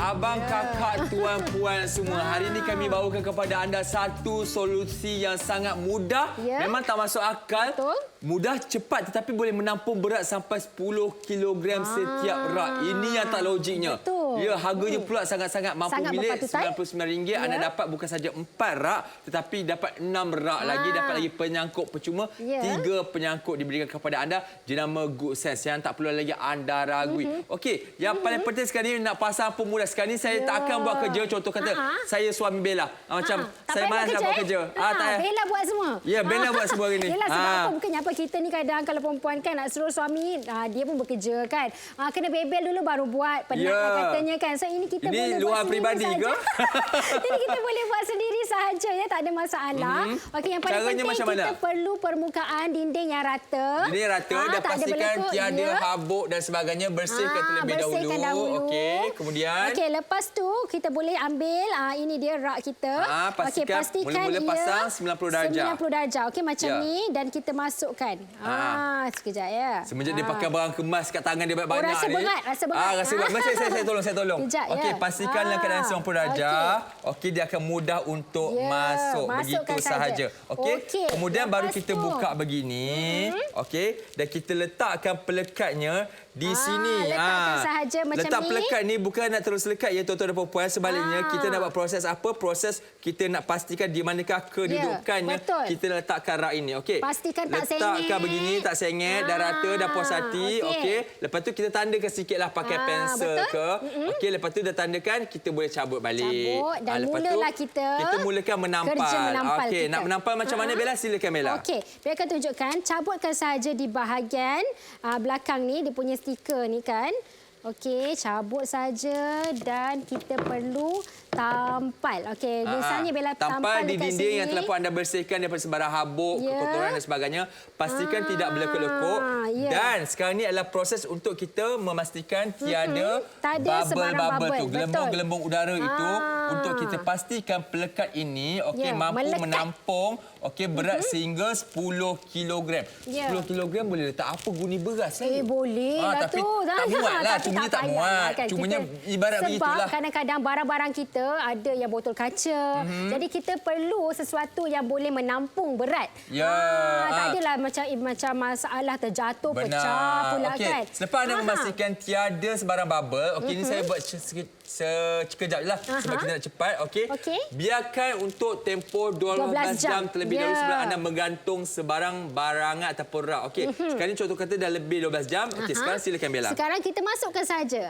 abang, kakak, tuan, puan semua. Hari ini kami bawakan kepada anda satu solusi yang sangat mudah. Memang tak masuk akal. Betul. Mudah, cepat tetapi boleh menampung berat sampai 10 kg setiap rak. Ini yang tak logiknya. Betul. Ya, harganya pula sangat-sangat mampu Sangat milik berpatutan. RM99. Anda dapat bukan saja 4 rak tetapi dapat 6 rak lagi. Dapat lagi penyangkut percuma. 3 penyangkut diberikan kepada anda jenama Good Sense yang tak perlu lagi anda ragui. Okey, yang paling penting sekali nak pasang pun mudah. Sekarang ni saya tak akan buat kerja. Contoh kata, saya suami Bella. Macam saya malas nak buat kerja. Tak Bella buat semua. Ya, Bella buat semua hari ni. Yelah, sebab apa? Bukannya apa kita ni kadang kalau perempuan kan nak suruh suami, dia pun bekerja kan. Kena bebel dulu baru buat. Penat katanya kan. So ini kita boleh luar buat peribadi sendiri ke? Ini kita boleh buat sendiri sahaja ya, tak ada masalah. Okey, yang paling Caranya penting macam mana? kita perlu permukaan dinding yang rata. Dinding rata dan pastikan tiada habuk dan sebagainya. Bersihkan terlebih dahulu. Okey, kemudian okey, lepas tu kita boleh ambil ini dia rak kita. Pastikan mula-mula pasang 90 darjah. 90 darjah. Okey, macam ni dan kita masukkan. Sekejap ya. Semenjak dia pakai barang kemas kat tangan dia banyak-banyak rasa ni. berat, rasa berat. Rasa berat. Saya tolong. Kejap, okey, pastikan dalam keadaan 90 darjah. Okey, dia akan mudah untuk masuk. Begitu sahaja. Okey. Kemudian baru kita buka begini. Okey, dan kita letakkan pelekatnya di sini. Letakkan sahaja macam letak ni. pelekat ni bukan nak terus lekat ya tuan-tuan dan puan-puan. Sebaliknya kita nak buat proses apa? Proses kita nak pastikan di manakah kedudukannya. Kita letakkan rak ini. Okey. Pastikan tak sengit. Letakkan begini, tak sengit, dah rata, dah puas hati. Okey. Lepas tu kita tandakan sikitlah pakai pensel ke. Okey, lepas tu dah tandakan, kita boleh cabut balik. Cabut dan mulalah kita mulakan menampal. Kerja menampal okey, kita. nak menampal macam mana Bella? Silakan Bella. Okey, dia akan tunjukkan, cabutkan sahaja di bahagian belakang ni, dia punya stiker ni kan. Okey, cabut saja dan kita perlu tampal. Okey, misalnya Bella tampal di dekat dinding sini. yang telah pun anda bersihkan daripada sebarang habuk, kotoran dan sebagainya. Pastikan tidak berlekuk-lekuk. Dan sekarang ni adalah proses untuk kita memastikan tiada bubble-bubble tu. Gelembung-gelembung udara itu untuk kita pastikan pelekat ini mampu menampung berat sehingga 10 kg. 10 kg boleh letak apa guni beras ni? Boleh lah tapi tu. Tak muat lah. Cumanya tak muat. Cumanya ibarat begitulah. Sebab kadang-kadang barang-barang kita ada yang botol kaca. Jadi kita perlu sesuatu yang boleh menampung berat. Tak adalah macam masalah terjatuh, pecah pula kan. Selepas anda memastikan tiada sebarang bubble, ini saya buat sekejap je lah sebab kita nak cepat. Biarkan untuk tempoh 12 jam terlebih dahulu sebelum anda menggantung sebarang barangan ataupun rak. Sekarang ni contoh kata dah lebih 12 jam. Sekarang silakan Bella. Sekarang kita masukkan saja.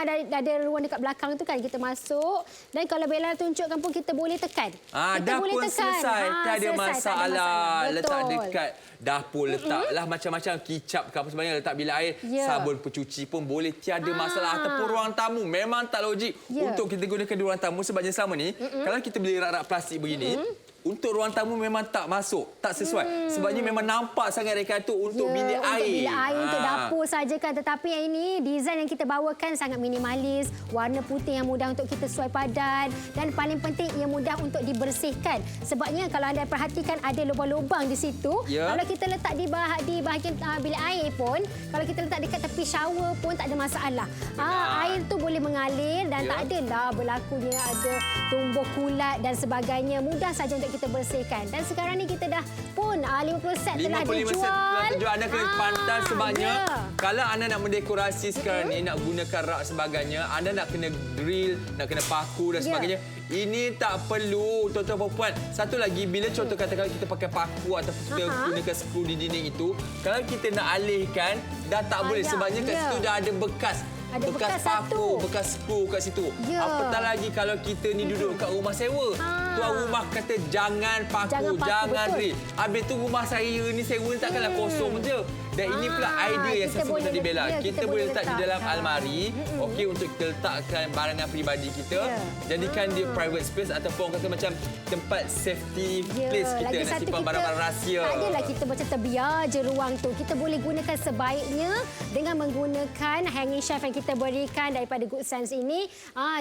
Dah ada ruang dekat belakang tu kan, kita masuk. Dan kalau Bella tunjukkan pun kita boleh tekan. Dah boleh pun tekan. selesai. Tak ada masalah. Letak Betul. dekat dapur, letaklah macam-macam kicap ke apa sebagainya, letak bilik air, sabun pencuci pun boleh, tiada masalah. Ataupun ruang tamu, memang tak logik untuk kita gunakan di ruang tamu sebabnya selama ni kalau kita beli rak-rak plastik begini, untuk ruang tamu memang tak masuk, tak sesuai. Sebabnya memang nampak sangat rekaan tu untuk bilik air. Untuk bilik air, untuk dapur saja kan. Tetapi yang ini, desain yang kita bawakan sangat minimalis, warna putih yang mudah untuk kita suai padan dan paling penting ia mudah untuk dibersihkan. Sebabnya kalau anda perhatikan ada lubang-lubang di situ, kalau kita letak di bahagian bilik air pun, kalau kita letak dekat tepi shower pun tak ada masalah. Air tu boleh mengalir dan tak adalah berlakunya ada tumbuh kulat dan sebagainya. Mudah saja untuk kita bersihkan. Dan sekarang ni kita dah pun 50 set telah 55 set telah dijual. Anda kena pantas sebabnya kalau anda nak mendekorasi sekarang ni, nak gunakan rak sebagainya, anda nak kena drill, nak kena paku dan sebagainya. Ini tak perlu, tuan-tuan dan puan. Satu lagi, bila contoh kata kalau kita pakai paku ataupun kita gunakan skru di dinding itu, kalau kita nak alihkan, dah tak boleh sebabnya kat situ dah ada bekas. Bekas paku, bekas skru kat situ. Apatah lagi kalau kita ni duduk kat rumah sewa. Tuan rumah kata jangan paku, jangan drill. Habis tu rumah saya ni sewa ni takkanlah kosong je. Dan ini pula idea yang saya sebut tadi Bella. Kita boleh letak di dalam almari, untuk kita letakkan barangan peribadi kita. Jadikan dia private space ataupun kata macam tempat safety place kita nak simpan barang-barang rahsia. Tak adalah kita macam terbiar je ruang tu. Kita boleh gunakan sebaiknya dengan menggunakan hanging shelf yang kita berikan daripada Good Sense ini.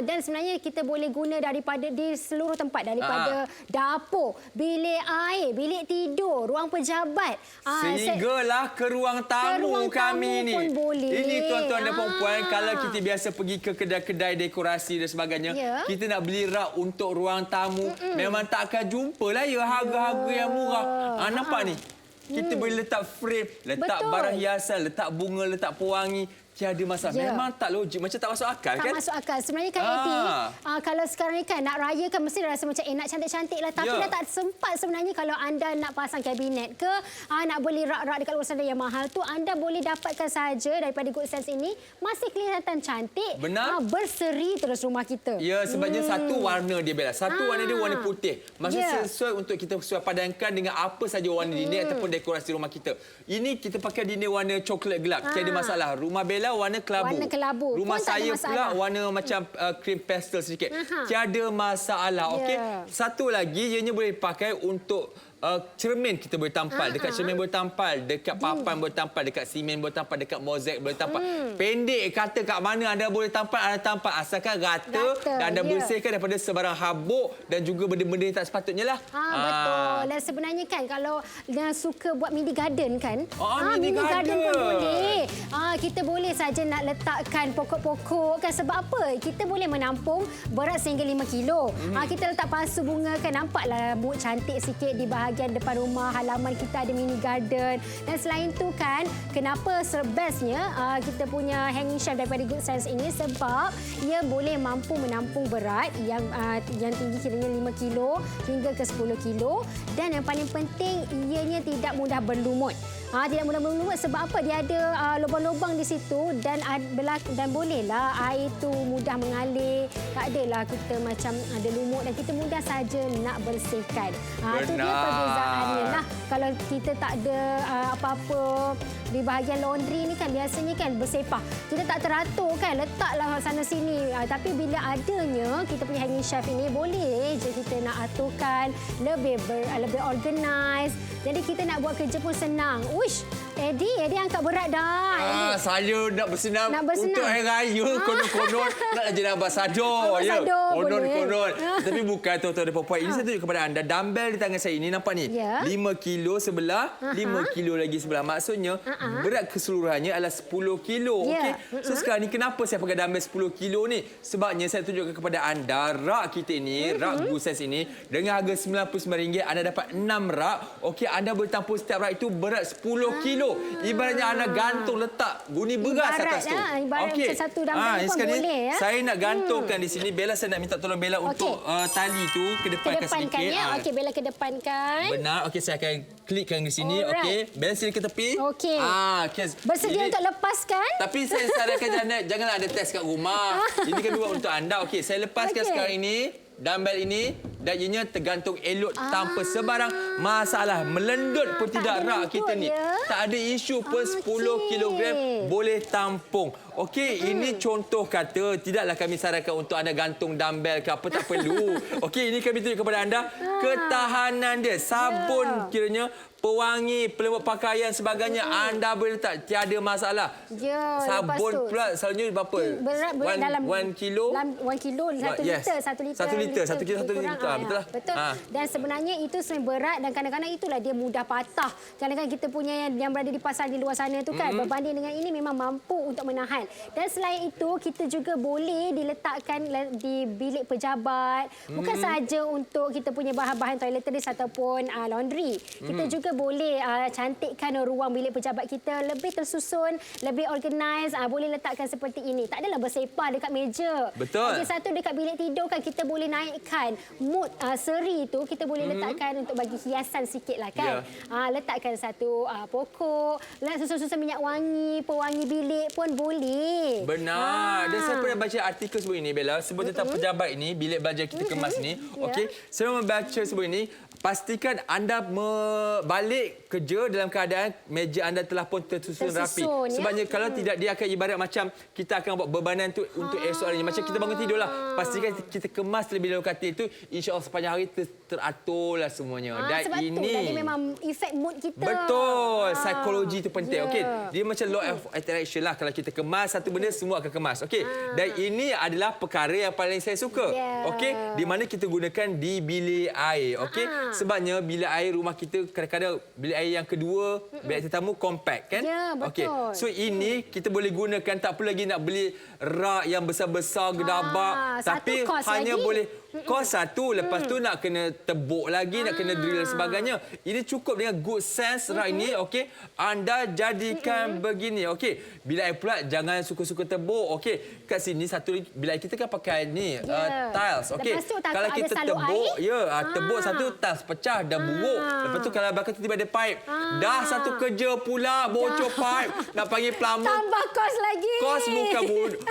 Dan sebenarnya kita boleh guna daripada di seluruh tempat, daripada dapur, bilik air, bilik tidur, ruang pejabat. Sehinggalah ke ruang tamu kami ni. Pun boleh. Ini tuan-tuan dan puan-puan, kalau kita biasa pergi ke kedai-kedai dekorasi dan sebagainya, kita nak beli rak untuk ruang tamu, memang tak akan jumpa lah ya harga-harga yang murah. Nampak ni? Kita boleh letak frame, letak barang hiasan, letak bunga, letak pewangi. Tiada masalah. Memang tak logik. Macam tak masuk akal kan? Tak masuk akal. Sebenarnya kan Eddie, kalau sekarang ni kan nak raya kan mesti rasa macam nak cantik-cantik lah. Tapi dah tak sempat sebenarnya kalau anda nak pasang kabinet ke, nak beli rak-rak dekat luar sana yang mahal tu, anda boleh dapatkan saja daripada Good Sense ini. Masih kelihatan cantik. Benar. Berseri terus rumah kita. Ya, sebabnya satu warna dia Bella. Satu warna dia warna putih. Maksudnya sesuai untuk kita sesuai padankan dengan apa saja warna dinding ataupun dekorasi rumah kita. Ini kita pakai dinding warna coklat gelap. Tiada masalah. Rumah Bella warna kelabu. Warna kelabu. Rumah Pun saya pula warna macam cream pastel sedikit. Tiada masalah. Okey. Satu lagi, ianya boleh pakai untuk cermin kita boleh tampal. Dekat cermin boleh tampal. Dekat papan boleh tampal. Dekat simen boleh tampal. Dekat mozaik boleh tampal. Pendek kata kat mana anda boleh tampal, anda tampal. Asalkan rata dan anda bersihkan daripada sebarang habuk dan juga benda-benda yang tak sepatutnya lah. Betul. Dan sebenarnya kan kalau yang suka buat mini garden kan. Mini garden pun boleh. Kita boleh saja nak letakkan pokok-pokok kan. Sebab apa? Kita boleh menampung berat sehingga 5 kilo. Kita letak pasu bunga kan. Nampaklah mood cantik sikit di bahagian depan rumah. Halaman kita ada mini garden. Dan selain tu kan, kenapa bestnya kita punya hanging shelf daripada Good Sense ini sebab ia boleh mampu menampung berat yang tinggi kiranya 5 kilo hingga ke 10 kilo. Dan yang paling penting, ianya tidak mudah berlumut. Tidak mudah berlumut sebab apa? Dia ada lubang-lubang di situ dan bolehlah air itu mudah mengalir. Tak adalah kita macam ada lumut dan kita mudah saja nak bersihkan. Itu dia perbezaannya lah. Kalau kita tak ada apa-apa di bahagian laundry ni kan biasanya kan bersepah. Kita tak teratur kan, letaklah sana sini. Tapi bila adanya kita punya hanging shelf ini, boleh je kita nak aturkan lebih organize. Jadi kita nak buat kerja pun senang. Uish, Eddie angkat berat dah. Saya nak bersenam untuk hari raya. Konon-konon nak jadi ambasador. Konon-konon. Tapi bukan tuan-tuan dan puan-puan. Ini saya tunjuk kepada anda. Dumbbell di tangan saya ini nampak ni. 5 kilo sebelah, 5 kilo lagi sebelah. Maksudnya berat keseluruhannya adalah 10 kilo. Okey. So sekarang ni kenapa saya pakai dumbbell 10 kilo ni? Sebabnya saya tunjukkan kepada anda rak kita ini, rak Good Sense ini dengan harga RM99 anda dapat 6 rak. Okey, anda boleh tampung setiap rak itu berat 10 kilo. Ibaratnya anda gantung letak bunyi beras atas tu. Ibarat macam satu dumbbell pun boleh ya. Saya nak gantungkan di sini. Bella, saya nak minta tolong Bella untuk tali tu kedepankan sedikit. Okey, Bella kedepankan. Benar. Okey, saya akan klikkan di sini. Okey, Bella sini ke tepi. Okey. Okay. Bersedia untuk lepaskan? Tapi saya sarankan janganlah ada test kat rumah. Ini kan buat untuk anda. Okey, saya lepaskan sekarang ini. Dumbbell ini dan ianya tergantung elok tanpa sebarang masalah. Melendut pun tidak rak kita ni. Tak ada isu pun 10 kilogram boleh tampung. Okey, ini contoh kata. Tidaklah kami sarankan untuk anda gantung dumbbell ke apa, tak perlu. Okey, ini kami tunjuk kepada anda ketahanan dia. Sabun kiranya, pewangi, pelembut pakaian sebagainya anda boleh letak, tiada masalah. Sabun pula selalunya berapa? Berat dalam 1 kilo. 1 kilo 1 liter. 1 liter. Betul lah. Betul. Dan sebenarnya itu sebenarnya berat dan kadang-kadang itulah dia mudah patah. Kadang-kadang kita punya yang berada di pasar di luar sana tu kan berbanding dengan ini memang mampu untuk menahan. Dan selain itu kita juga boleh diletakkan di bilik pejabat. Bukan sahaja untuk kita punya bahan-bahan toiletries ataupun laundry. Kita juga boleh cantikkan ruang bilik pejabat kita lebih tersusun, lebih organize. Boleh letakkan seperti ini. Tak adalah bersepah dekat meja. Betul. Lagi satu dekat bilik tidur kan kita boleh naikkan mood seri tu, kita boleh letakkan untuk bagi hiasan sikit lah kan. Letakkan satu pokok, susun-susun minyak wangi, pewangi bilik pun boleh. Benar. Dan saya pernah baca artikel sebelum ini Bella, sebut tentang pejabat ini, bilik belajar kita kemas ni. Okey, saya membaca sebelum ini. Pastikan anda balik kerja dalam keadaan meja anda telah pun tersusun rapi. Sebabnya kalau tidak, dia akan ibarat macam kita akan buat bebanan tu untuk esok harinya. Macam kita bangun tidurlah. Pastikan kita kemas terlebih dahulu katil itu. InsyaAllah insya-Allah sepanjang hari teratur lah semuanya. Dan sebab ini tu tadi memang efek mood kita. betul, psikologi tu penting. Okey, dia macam law of attraction lah. Kalau kita kemas satu benda, semua akan kemas. Okey, dan ini adalah perkara yang paling saya suka. Okey, di mana kita gunakan di bilik air. Okey, sebabnya bilik air rumah kita kadang-kadang bilik air yang kedua, bilik air tetamu compact kan? Ya, betul. Okey, so ini kita boleh gunakan, tak perlu lagi nak beli rak yang besar-besar gedabak, tapi hanya lagi. boleh kos satu, lepas tu nak kena tebuk lagi, nak kena drill dan sebagainya. Ini cukup dengan good sense rak ini. Okey, anda jadikan begini. Okey, bilik air pula jangan suka-suka tebuk. Okey, kat sini satu lagi, bilik air kita kan pakai ni tiles. Okey, kalau kita tebuk, tebuk satu tiles pecah dah buruk. Lepas tu kalau bakal tiba-tiba ada pipe, dah satu kerja pula bocor pipe, nak panggil plumber. Tambah kos lagi. Kos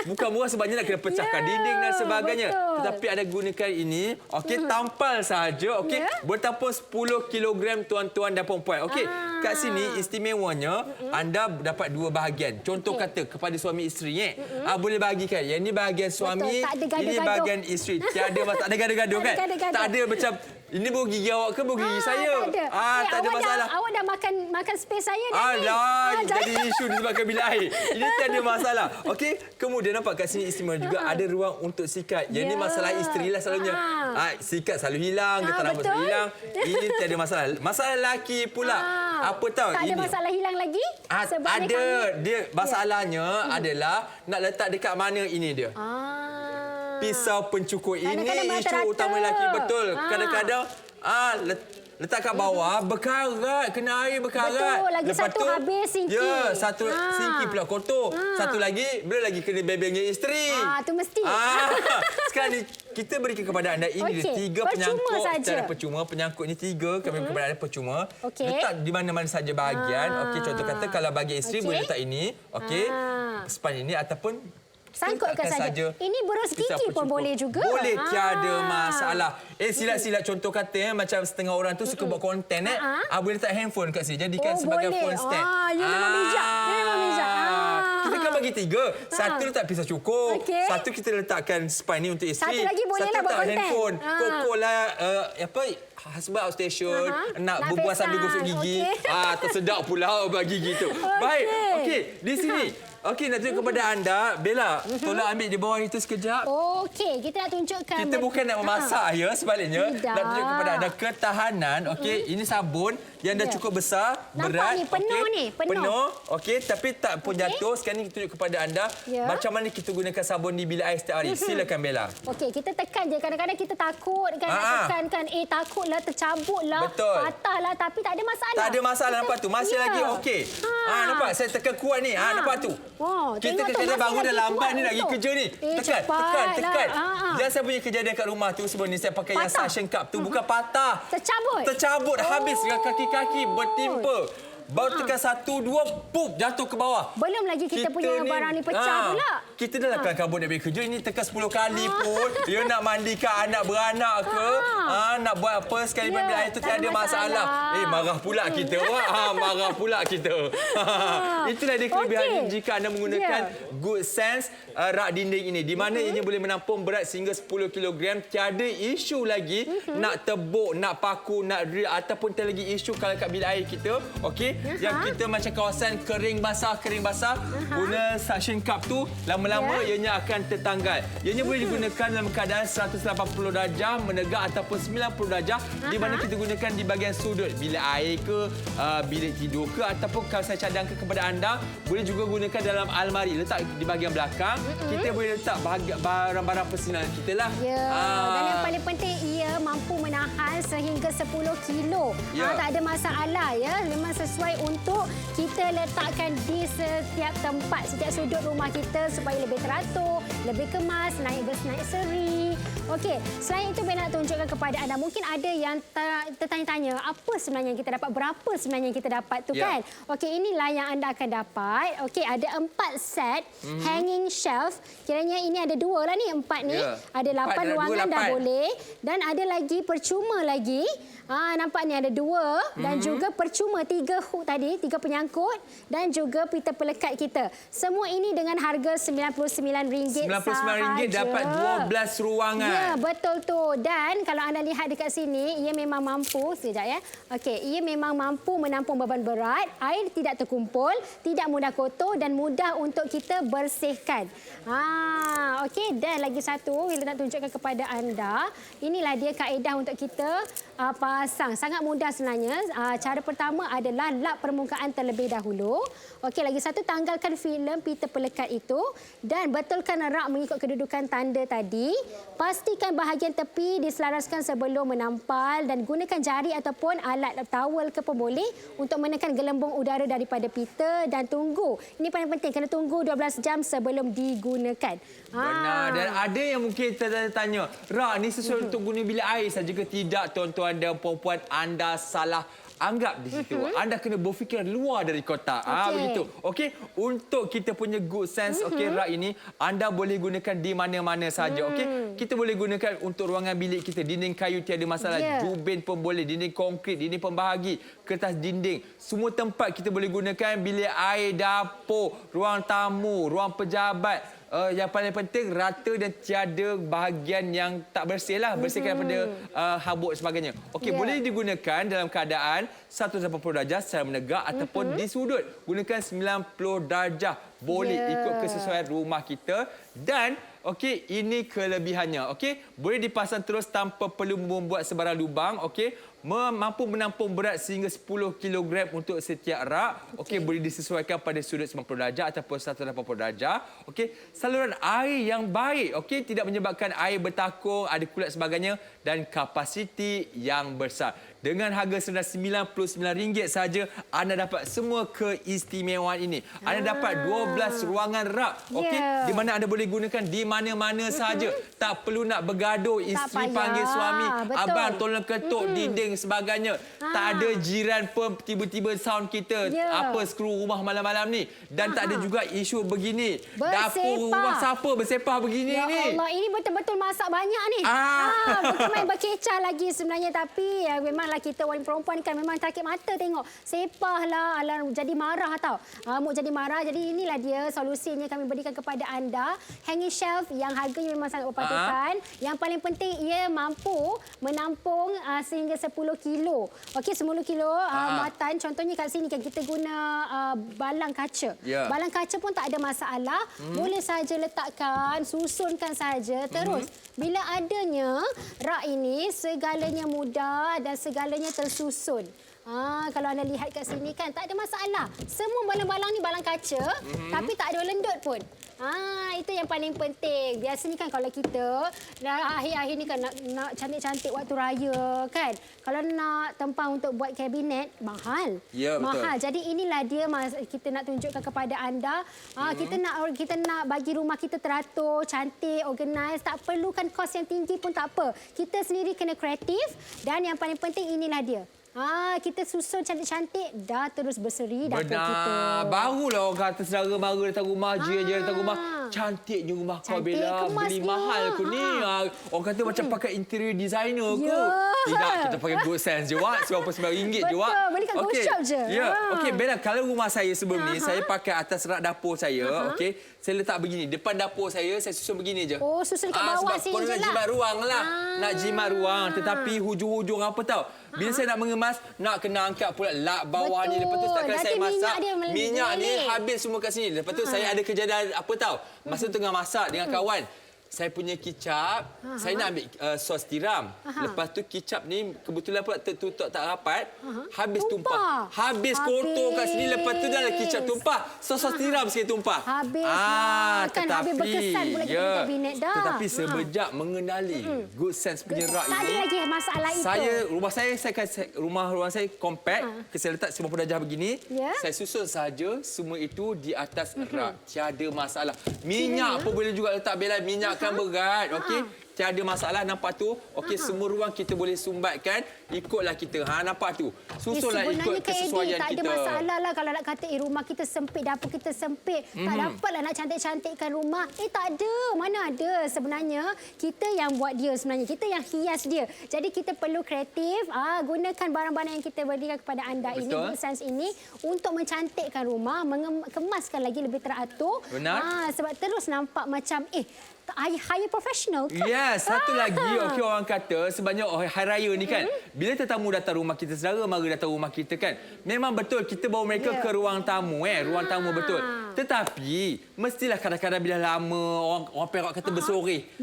bukan murah sebabnya nak kena pecahkan dinding dan sebagainya. Tetapi ada gunakan ini, okey, tampal saja, okey, bertampung 10 kg tuan-tuan dan puan-puan. Okey, kat sini istimewanya anda dapat dua bahagian. Contoh kata kepada suami isteri, boleh bahagikan. Yang ini bahagian suami, ini bahagian isteri. Tiada masalah, tak ada gaduh-gaduh kan? Tak ada macam ini bau gigi awak ke bau gigi saya? Tak ada masalah. Awak dah makan space saya dah ni. Jadi isu disebabkan bilik air. Ini tiada masalah. Okey, kemudian nampak kat sini istimewa juga ada ruang untuk sikat. Yang ini masalah isteri lah selalunya. Sikat selalu hilang, getah rambut selalu hilang. Ini tiada masalah. Masalah lelaki pula. Apa tahu tak ini? ada masalah hilang lagi? Ada. Dia masalahnya adalah nak letak dekat mana ini dia. Pisau pencukur ini isu utama lelaki, betul. Kadang-kadang letak kat bawah berkarat, kena air berkarat. Betul, lagi lepas satu tu, habis singki. Ya, satu singki pula kotor. Satu lagi belum lagi kena bebengnya isteri. Tu mesti. Sekarang ni kita berikan kepada anda ini dia 3 penyangkut secara percuma. Penyangkut ni 3 kami kepada anda percuma. Letak di mana-mana saja bahagian. Okey, contoh kata kalau bagi isteri boleh letak ini, okey. Span ini ataupun sangkutkan saja. Ini berus gigi pun boleh juga. Boleh, tiada masalah. Silat-silat contoh kata macam setengah orang tu suka buat konten boleh letak handphone kat sini. Jadikan sebagai phone stand. Ya memang bijak. Kita kan bagi 3. Satu letak pisau cukur. Satu kita letakkan span ni untuk isteri. Satu lagi boleh lah buat konten. Handphone. Kokok lah husband outstation. Nak berbual sambil gosok gigi. Tersedak pula buat gigi tu. Baik. Okey, di sini. Okey, nak tunjuk kepada anda. Bella, tolong ambil di bawah itu sekejap. Okey, kita nak tunjukkan. Kita bukan nak memasak ya sebaliknya. Nak tunjuk kepada anda ketahanan. Okey, ini sabun yang dah cukup besar, berat. Nampak ni, penuh ni. Penuh. Okey, tapi tak pun jatuh. Sekarang ni kita tunjuk kepada anda macam mana kita gunakan sabun di bilik air setiap hari. Silakan Bella. Okey, kita tekan je. Kadang-kadang kita takut kan nak tekan kan. Takutlah tercabutlah. Patahlah, tapi tak ada masalah. Tak ada masalah, nampak tu. Masih lagi okey. Nampak saya tekan kuat ni. Nampak tu. Kita kadang-kadang bangun dah lambat ni nak pergi kerja ni. Tekan. Yang saya punya kejadian kat rumah tu sebelum ni saya pakai yang suction cup tu bukan patah. Tercabut habis dengan kaki-kaki bertimpa. Baru tekan 1, 2, pup, jatuh ke bawah. Belum lagi kita punya barang ni pecah pula. Kita dah lakukan kabut dari kerja. Ini tekan 10 kali pun. Dia nak mandikan anak beranak ke. Nak buat apa sekali ambil air tu tiada masalah. Marah pula kita. Marah pula kita. Itulah dia kelebihan jika anda menggunakan good sense rak dinding ini. Di mana ianya boleh menampung berat sehingga 10 kg. Tiada isu lagi nak tebuk, nak paku, nak drill ataupun tiada lagi isu kalau kat bilik air kita. Okey. Yang kita macam kawasan kering basah. Guna suction cup tu lama-lama ianya akan tertanggal. Ianya boleh digunakan dalam keadaan 180 darjah menegak ataupun 90 darjah di mana kita gunakan di bahagian sudut bilik air ke, bilik tidur ke ataupun kalau saya cadangkan kepada anda boleh juga gunakan dalam almari letak di bahagian belakang. Kita boleh letak barang-barang personal kita lah. Dan yang paling penting ia mampu menahan sehingga 10 kilo. Tak ada masalah ya. Memang sesuai untuk kita letakkan di setiap tempat, setiap sudut rumah kita supaya lebih teratur, lebih kemas, naik seri. Okey, selain itu saya nak tunjukkan kepada anda, mungkin ada yang tertanya-tanya apa sebenarnya yang kita dapat, berapa sebenarnya yang kita dapat tu kan. Okey, inilah yang anda akan dapat. Okey, ada 4 set hanging shelf. Kiranya ini ada 2 lah ni, 4 ni. Ada 8 ruangan dah boleh dan ada lagi percuma lagi. Nampak ni ada 2 dan juga percuma 3 hook tadi, 3 penyangkut dan juga pita pelekat kita. Semua ini dengan harga RM99 RM99 dapat 12 ruangan. Ya, betul tu. Dan kalau anda lihat dekat sini, ia memang mampu, sekejap ya. Okey, ia memang mampu menampung beban berat, air tidak terkumpul, tidak mudah kotor dan mudah untuk kita bersihkan. Okey, dan lagi satu, kita nak tunjukkan kepada anda, inilah dia kaedah untuk kita pasang. Sangat mudah sebenarnya. Cara pertama adalah lap permukaan terlebih dahulu. Okey, lagi satu, tanggalkan filem pita pelekat itu dan betulkan rak mengikut kedudukan tanda tadi. Pastikan bahagian tepi diselaraskan sebelum menampal dan gunakan jari ataupun alat towel ke pun boleh untuk menekan gelembung udara daripada pita dan tunggu. Ini paling penting, kena tunggu 12 jam sebelum digunakan. Benar. Dan ada yang mungkin tanya, Ra, ni sesuai untuk guna bilik air saja ke tidak, tuan-tuan dan puan-puan? Anda salah anggap di situ. Anda kena berfikir luar dari kotak. Begitu. Okey, untuk kita punya good sense, rak ini anda boleh gunakan di mana-mana saja. Okey, kita boleh gunakan untuk ruangan bilik kita, dinding kayu tiada masalah, jubin pun boleh, dinding konkrit, dinding pembahagi, kertas dinding, semua tempat kita boleh gunakan, bilik air, dapur, ruang tamu, ruang pejabat. Yang paling penting rata dan tiada bahagian yang tak bersih lah. Bersihkan daripada habuk sebagainya. Okey, boleh digunakan dalam keadaan 180 darjah secara menegak ataupun di sudut. Gunakan 90 darjah. Boleh ikut kesesuaian rumah kita. Dan okey, ini kelebihannya. Okey, boleh dipasang terus tanpa perlu membuat sebarang lubang. Okey, mampu menampung berat sehingga 10 kg untuk setiap rak. Okey, boleh disesuaikan pada sudut 90 darjah ataupun 180 darjah. Okey, saluran air yang baik. Okey, tidak menyebabkan air bertakung, ada kulat sebagainya dan kapasiti yang besar. Dengan harga RM99 saja anda dapat semua keistimewaan ini. Anda dapat 12 ruangan rak. Okey, di mana anda boleh gunakan di mana-mana saja. Tak perlu nak bergaduh, isteri panggil suami, abang tolong ketuk dinding sebagainya. Tak ada jiran pun tiba-tiba sound kita apa skru rumah malam-malam ni. Dan tak ada juga isu begini. Dapur rumah siapa bersepah begini ya ni. Allah, ini betul-betul masak banyak ni. Bukan main berkecah lagi sebenarnya, tapi memanglah kita wanita perempuan kan memang sakit mata tengok. Sepah lah, alam jadi marah tau. Muk jadi marah. Jadi inilah dia solusinya kami berikan kepada anda. Hanging shelf yang harganya memang sangat berpatutan. Yang paling penting ia mampu menampung sehingga 10 kilo. Okey, 10 kilo muatan. Contohnya kat sini kan kita guna balang kaca. Balang kaca pun tak ada masalah. Boleh saja letakkan, susunkan saja. Terus bila adanya rak ini, segalanya mudah dan segalanya tersusun. Kalau anda lihat kat sini kan tak ada masalah. Semua balang-balang ni balang kaca, tapi tak ada lendut pun. Itu yang paling penting. Biasanya kan kalau kita akhir-akhir ni kan nak cantik-cantik waktu raya kan. Kalau nak tempat untuk buat kabinet, mahal. Ya, betul. Mahal. Jadi inilah dia kita nak tunjukkan kepada anda. Kita nak bagi rumah kita teratur, cantik, organize. Tak perlukan kos yang tinggi pun tak apa. Kita sendiri kena kreatif dan yang paling penting inilah dia. Kita susun cantik-cantik, dah terus berseri dapur kita. Barulah orang kata saudara mara datang rumah, jiran datang rumah. Cantiknya rumah kau, Bella. Beli mahal ke ni? Orang kata macam pakai interior designer ke? Tidak, kita pakai good sense je, Wak. RM99 je, Wak. Betul, belikan go shop je. Okey, Bella, kalau rumah saya sebelum ni, saya pakai atas rak dapur saya, okey. Saya letak begini. Depan dapur saya susun begini je. Oh, susun kat bawah sini je lah. Sebab nak jimat ruang lah. Nak jimat ruang. Tetapi hujung-hujung apa tahu? Bila saya nak mengemas, nak kena angkat pula lap bawah ni. Lepas tu setakat saya masak, minyak ni habis semua kat sini. Lepas tu saya ada kejadian apa tahu? Masa tengah masak dengan kawan, saya punya kicap, saya nak ambil sos tiram. Lepas tu kicap ni kebetulan pula tertutup tak rapat, habis tumpah. Habis kotor kat sini, lepas tu dah kicap tumpah. Sos tiram sikit tumpah. Habis kan habis berkesan pula kita kabinet dah. Tetapi sebejak mengenali good sense punya rak ini. Tak ada lagi masalah itu. Rumah saya compact, saya letak 90 darjah begini. Saya susun saja semua itu di atas rak. Tiada masalah. Minyak pun boleh juga letak, Bella, minyak kan berat, okey. tiada masalah, nampak tu? Okey, semua ruang kita boleh sumbatkan, ikutlah kita. Nampak tu? Susunlah ikut kesesuaian tak kita. ada masalah lah kalau nak kata rumah kita sempit, dapur kita sempit. Tak dapatlah nak cantik-cantikkan rumah. Tak ada. Mana ada sebenarnya. Kita yang buat dia sebenarnya. Kita yang hias dia. Jadi kita perlu kreatif. Gunakan barang-barang yang kita berikan kepada anda ini, Good Sense ini, untuk mencantikkan rumah, kemaskan lagi lebih teratur. Benar. Sebab terus nampak macam, higher professional kan? Yes, satu lagi okey, orang kata sebabnya hari raya ni kan, bila tetamu datang rumah kita, saudara mara datang rumah kita kan, memang betul kita bawa mereka ke ruang tamu ruang tamu betul. Tetapi mestilah kadang-kadang bila lama orang Perak kata bersore.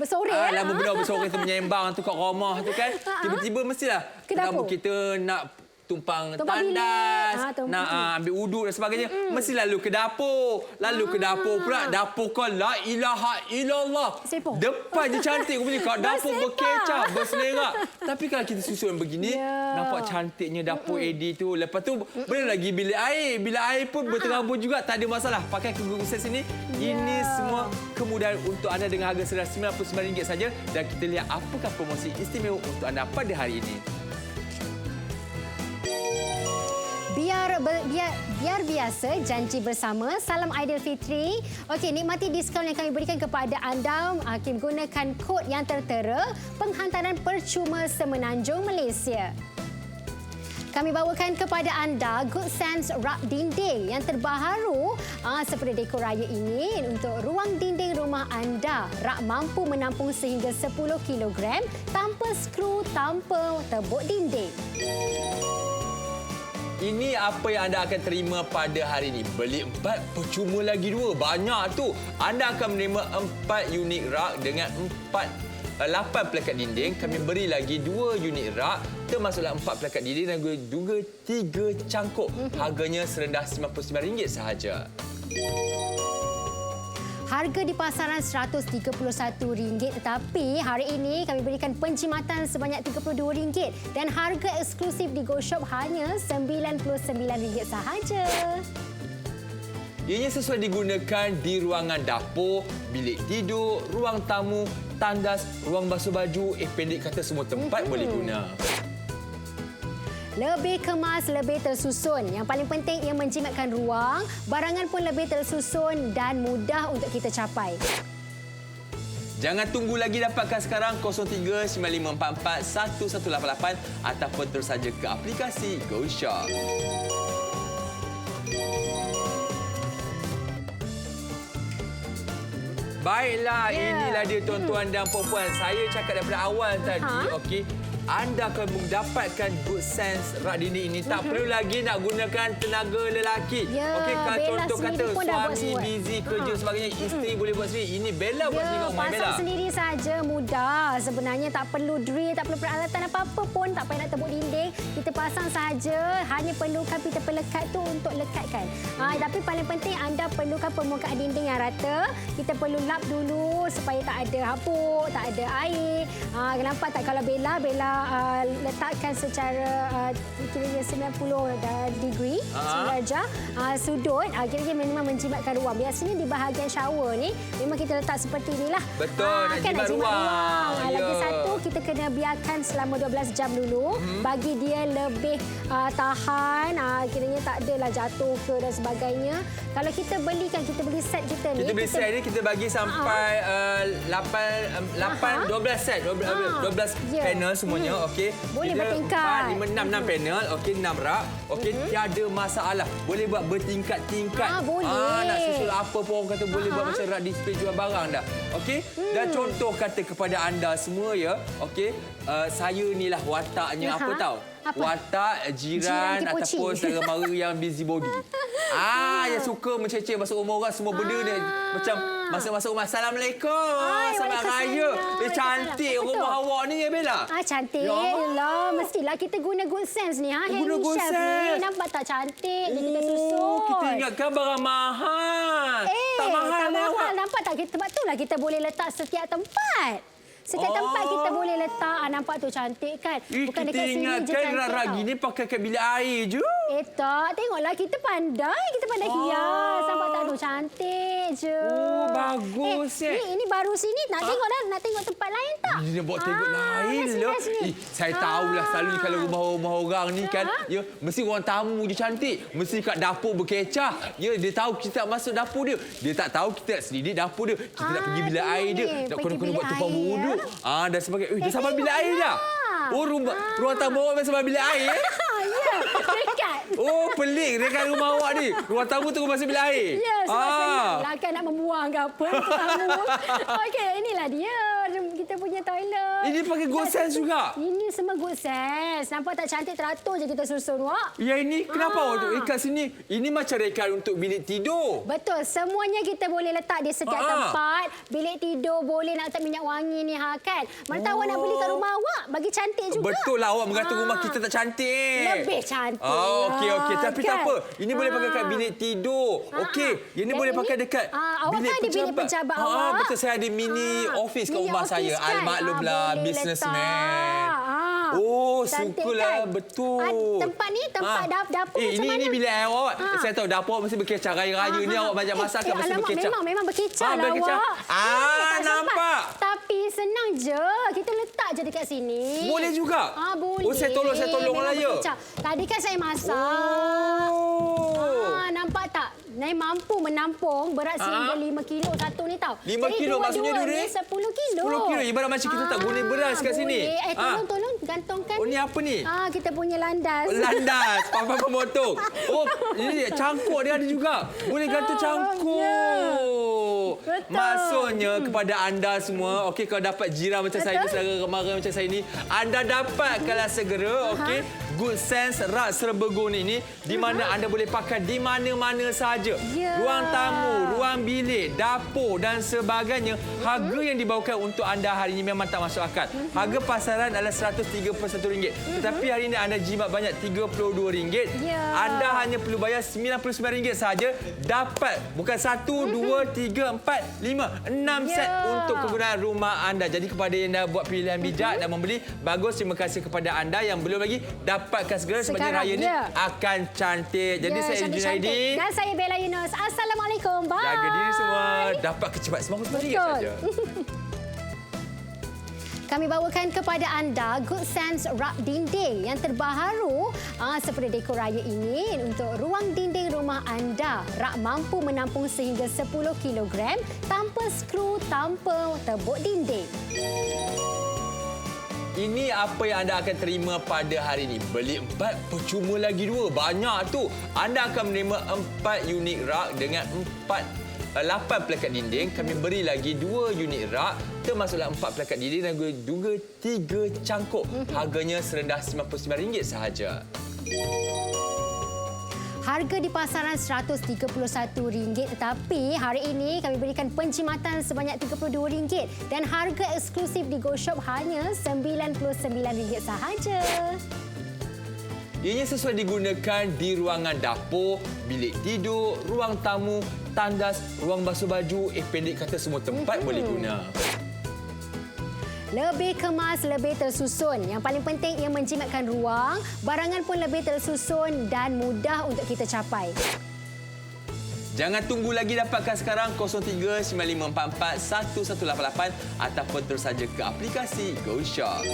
Lama benar bersore tu menyembang tu kat rumah tu kan. Tiba-tiba mestilah tetamu kita nak tumpang tandas, nak ambil uduk dan sebagainya, mesti lalu ke dapur. Lalu ke dapur pula, dapur kau la ilaha illallah. Depan je cantik punya, kat dapur berkecap, berselerak. Tapi kalau kita susun begini, nampak cantiknya dapur Eddie tu. Lepas tu, boleh lagi bilik air. Bilik air pun berterabur juga, tak ada masalah. Pakai ke Good Sense ini, ini semua kemudahan untuk anda dengan harga RM99 saja. Dan kita lihat apakah promosi istimewa untuk anda pada hari ini. Biar biasa, janji bersama. Salam Aidilfitri. Okey, nikmati diskaun yang kami berikan kepada anda. Gunakan kod yang tertera. Penghantaran percuma semenanjung Malaysia. Kami bawakan kepada anda Good Sense rak dinding yang terbaharu seperti dekor raya ini untuk ruang dinding rumah anda. Rak mampu menampung sehingga 10 kg tanpa skru, tanpa tebuk dinding. Ini apa yang anda akan terima pada hari ini. Beli 4, percuma lagi 2. Banyak tu. Anda akan menerima 4 unit rak dengan 8 pelekat dinding. Kami beri lagi 2 unit rak. Termasuklah 4 pelekat dinding dan juga 3 cangkuk. Harganya serendah RM99 sahaja. Harga di pasaran RM131, tetapi hari ini kami berikan penjimatan sebanyak RM32 dan harga eksklusif di Go Shop hanya RM99 sahaja. Ianya sesuai digunakan di ruangan dapur, bilik tidur, ruang tamu, tandas, ruang basuh baju, pendek kata semua tempat boleh guna. Lebih kemas, lebih tersusun. Yang paling penting ia menjimatkan ruang, barangan pun lebih tersusun dan mudah untuk kita capai. Jangan tunggu lagi, dapatkan sekarang 0395441188 ataupun terus saja ke aplikasi Go Shop. Baiklah, inilah dia tuan-tuan dan puan-puan. Saya cakap daripada awal tadi, okey. Anda akan mendapatkan Good Sense rak dinding ini. Tak perlu lagi nak gunakan tenaga lelaki. Okey, kalau contoh kata suami busy kerja sebagainya, isteri boleh buat sendiri. Ini Bella buat sendiri kat rumah Bella. Pasang sendiri saja, mudah. Sebenarnya tak perlu drill, tak perlu peralatan apa-apa pun. Tak payah nak tebuk dinding. Kita pasang saja. Hanya perlukan pita pelekat tu untuk lekatkan. Tapi paling penting anda perlukan permukaan dinding yang rata. Kita perlu lap dulu supaya tak ada habuk, tak ada air. Nampak tak kalau Bella letakkan secara kira-kira 90 degree darjah sudut, kira-kira memang menjimatkan ruang. Biasanya di bahagian shower ni memang kita letak seperti inilah. Betul, nak jimat ruang. Lagi satu, kita kena biarkan selama 12 jam dulu bagi dia lebih tahan, kiranya tak adalah jatuh ke dan sebagainya. Kalau kita beli set kita ni, kita beli set ni, kita bagi sampai 12 set, 12 panel semuanya. Okey. Boleh bertingkat. 4, 5, 6 panel. Okey, 6 rak. Okey, tiada masalah. Boleh buat bertingkat-tingkat. Boleh. Nak susul apa pun orang kata boleh buat macam rak display jual barang dah. Okey. Dan contoh kata kepada anda semua ya. Okey. Saya ni lah wataknya apa tahu? Watak jiran ataupun saudara mara yang busybody. Yang suka menceceh masuk rumah orang, semua benda ni macam masuk rumah. Assalamualaikum. Selamat raya. Cantik rumah awak ni ya Bella. Cantik lah. Mestilah kita guna Good Sense ni. Hanging shelf ni. Nampak tak cantik? Kita susun. Kita ingatkan barang mahal. Tak mahal. Nampak tak? Sebab itulah kita boleh letak setiap tempat. Setiap tempat kita boleh letak. Nampak tu cantik kan? Bukan Kita dekat sini je ingatkan cantik rak-rak tau. gini pakai kat bilik air je. Tak. Tengoklah kita pandai. Kita pandai hias. Nampak tak tu cantik je. Oh, bagus, Ini baru sini. Nak tengok dah. Nak tengok tempat lain tak? Dia buat tengok lain lah. Saya tahulah selalu kalau rumah orang ni kan, ya, mesti orang tamu je cantik. Mesti kat dapur berkecah. Ya, dia tahu kita nak masuk dapur dia. Dia tak tahu kita nak selidik dapur dia. Kita nak pergi bilik air dia. Nak kena buat tempat wuduk. Dan sebagainya. Dah sampai bilik air dah. Oh, ruang tamu awak sampai bilik air. Ya, dekat. Oh, pelik dekat rumah awak ni. Ruang tamu tu masuk bilik air. Ya, sebab senanglah kan nak membuang ke apa. Tamu. Okey, inilah dia. Kita punya toilet. Ini pakai good sense juga. Ini semua good sense. Nampak tak cantik teratur je kita susun, Wak. Ya, ini kenapa awak ikat sini? Ini macam rekat untuk bilik tidur. Betul. Semuanya kita boleh letak di setiap tempat. Bilik tidur boleh nak letak minyak wangi ni kan. Mana tahu awak nak beli kat rumah awak. Bagi cantik juga. Betul lah awak mengata rumah kita tak cantik. Lebih cantik. Okey. Tapi kan? tak apa. Ini boleh pakai kat bilik tidur. Okey. Ini boleh pakai dekat awak kan ada bilik pejabat awak. Betul, saya ada mini office kat rumah saya. Kan? Maklumlah, businessman. Oh, sukalah. Kan? Betul. Tempat ni, tempat dapur macam mana? Ini bilik air awak. Saya tahu dapur awak mesti berkecah. Raya-raya ni awak banyak masak kan mesti berkecah. Memang berkecah lah berkecah. awak. Nampak. Tapi senang je. Kita letak je dekat sini. Boleh juga? Boleh. Oh, saya tolonglah ya. Tadi kan saya masak. Nampak tak? Nai mampu menampung berat sehingga 5 kilo satu ni tau. 5 kilo maksudnya dua-dua ni 10 kilo. 10 kilo. Ibarat macam kita tak guna beras kat sini. Tolong gantungkan. Oh, ni apa ni? Kita punya landas. Landas, papan pemotong. Oh, ini cangkuk dia ada juga. Boleh gantung cangkuk. Betul. Maksudnya kepada anda semua, okey, kalau dapat jiran macam saya ni, saudara kemara macam saya ni, anda dapatkanlah segera, okey, Good Sense rak serbaguna ini di mana anda boleh pakai di mana-mana sahaja. Ruang tamu, ruang bilik, dapur dan sebagainya. Harga yang dibawakan untuk anda hari ini memang tak masuk akal. Harga pasaran adalah RM131. Tetapi hari ini anda jimat banyak RM32. Anda hanya perlu bayar RM99 sahaja. Dapat bukan 1, 2, 3, 4, 5, 6 set untuk kegunaan rumah anda. Jadi kepada yang dah buat pilihan bijak dan membeli, bagus, terima kasih kepada anda yang belum lagi dapatkan segera sebenarnya raya ni akan cantik. Jadi saya Junaidi dan saya Bella Yunus. Assalamualaikum. Bye. Jaga diri semua. Dapat kecepat semua RM1 saja. Kami bawakan kepada anda Good Sense rak dinding yang terbaharu seperti dekor raya ini untuk ruang dinding rumah anda. Rak mampu menampung sehingga 10 kg tanpa skru, tanpa tebuk dinding. Ini apa yang anda akan terima pada hari ini. Beli 4, percuma lagi 2. Banyak tu. Anda akan menerima 4 unit rak dengan 8 pelekat dinding. Kami beri lagi 2 unit rak. Termasuklah 4 pelekat dinding dan juga 3 cangkuk. Harganya serendah RM99 sahaja. Harga di pasaran RM131 tetapi hari ini kami berikan penjimatan sebanyak RM32 dan harga eksklusif di Go Shop hanya RM99 sahaja. Ianya sesuai digunakan di ruangan dapur, bilik tidur, ruang tamu, tandas, ruang basuh baju, pendek kata semua tempat boleh guna. Lebih kemas, lebih tersusun. Yang paling penting ia menjimatkan ruang, barangan pun lebih tersusun dan mudah untuk kita capai. Jangan tunggu lagi, dapatkan sekarang 0395441188 ataupun terus saja ke aplikasi Go Shop.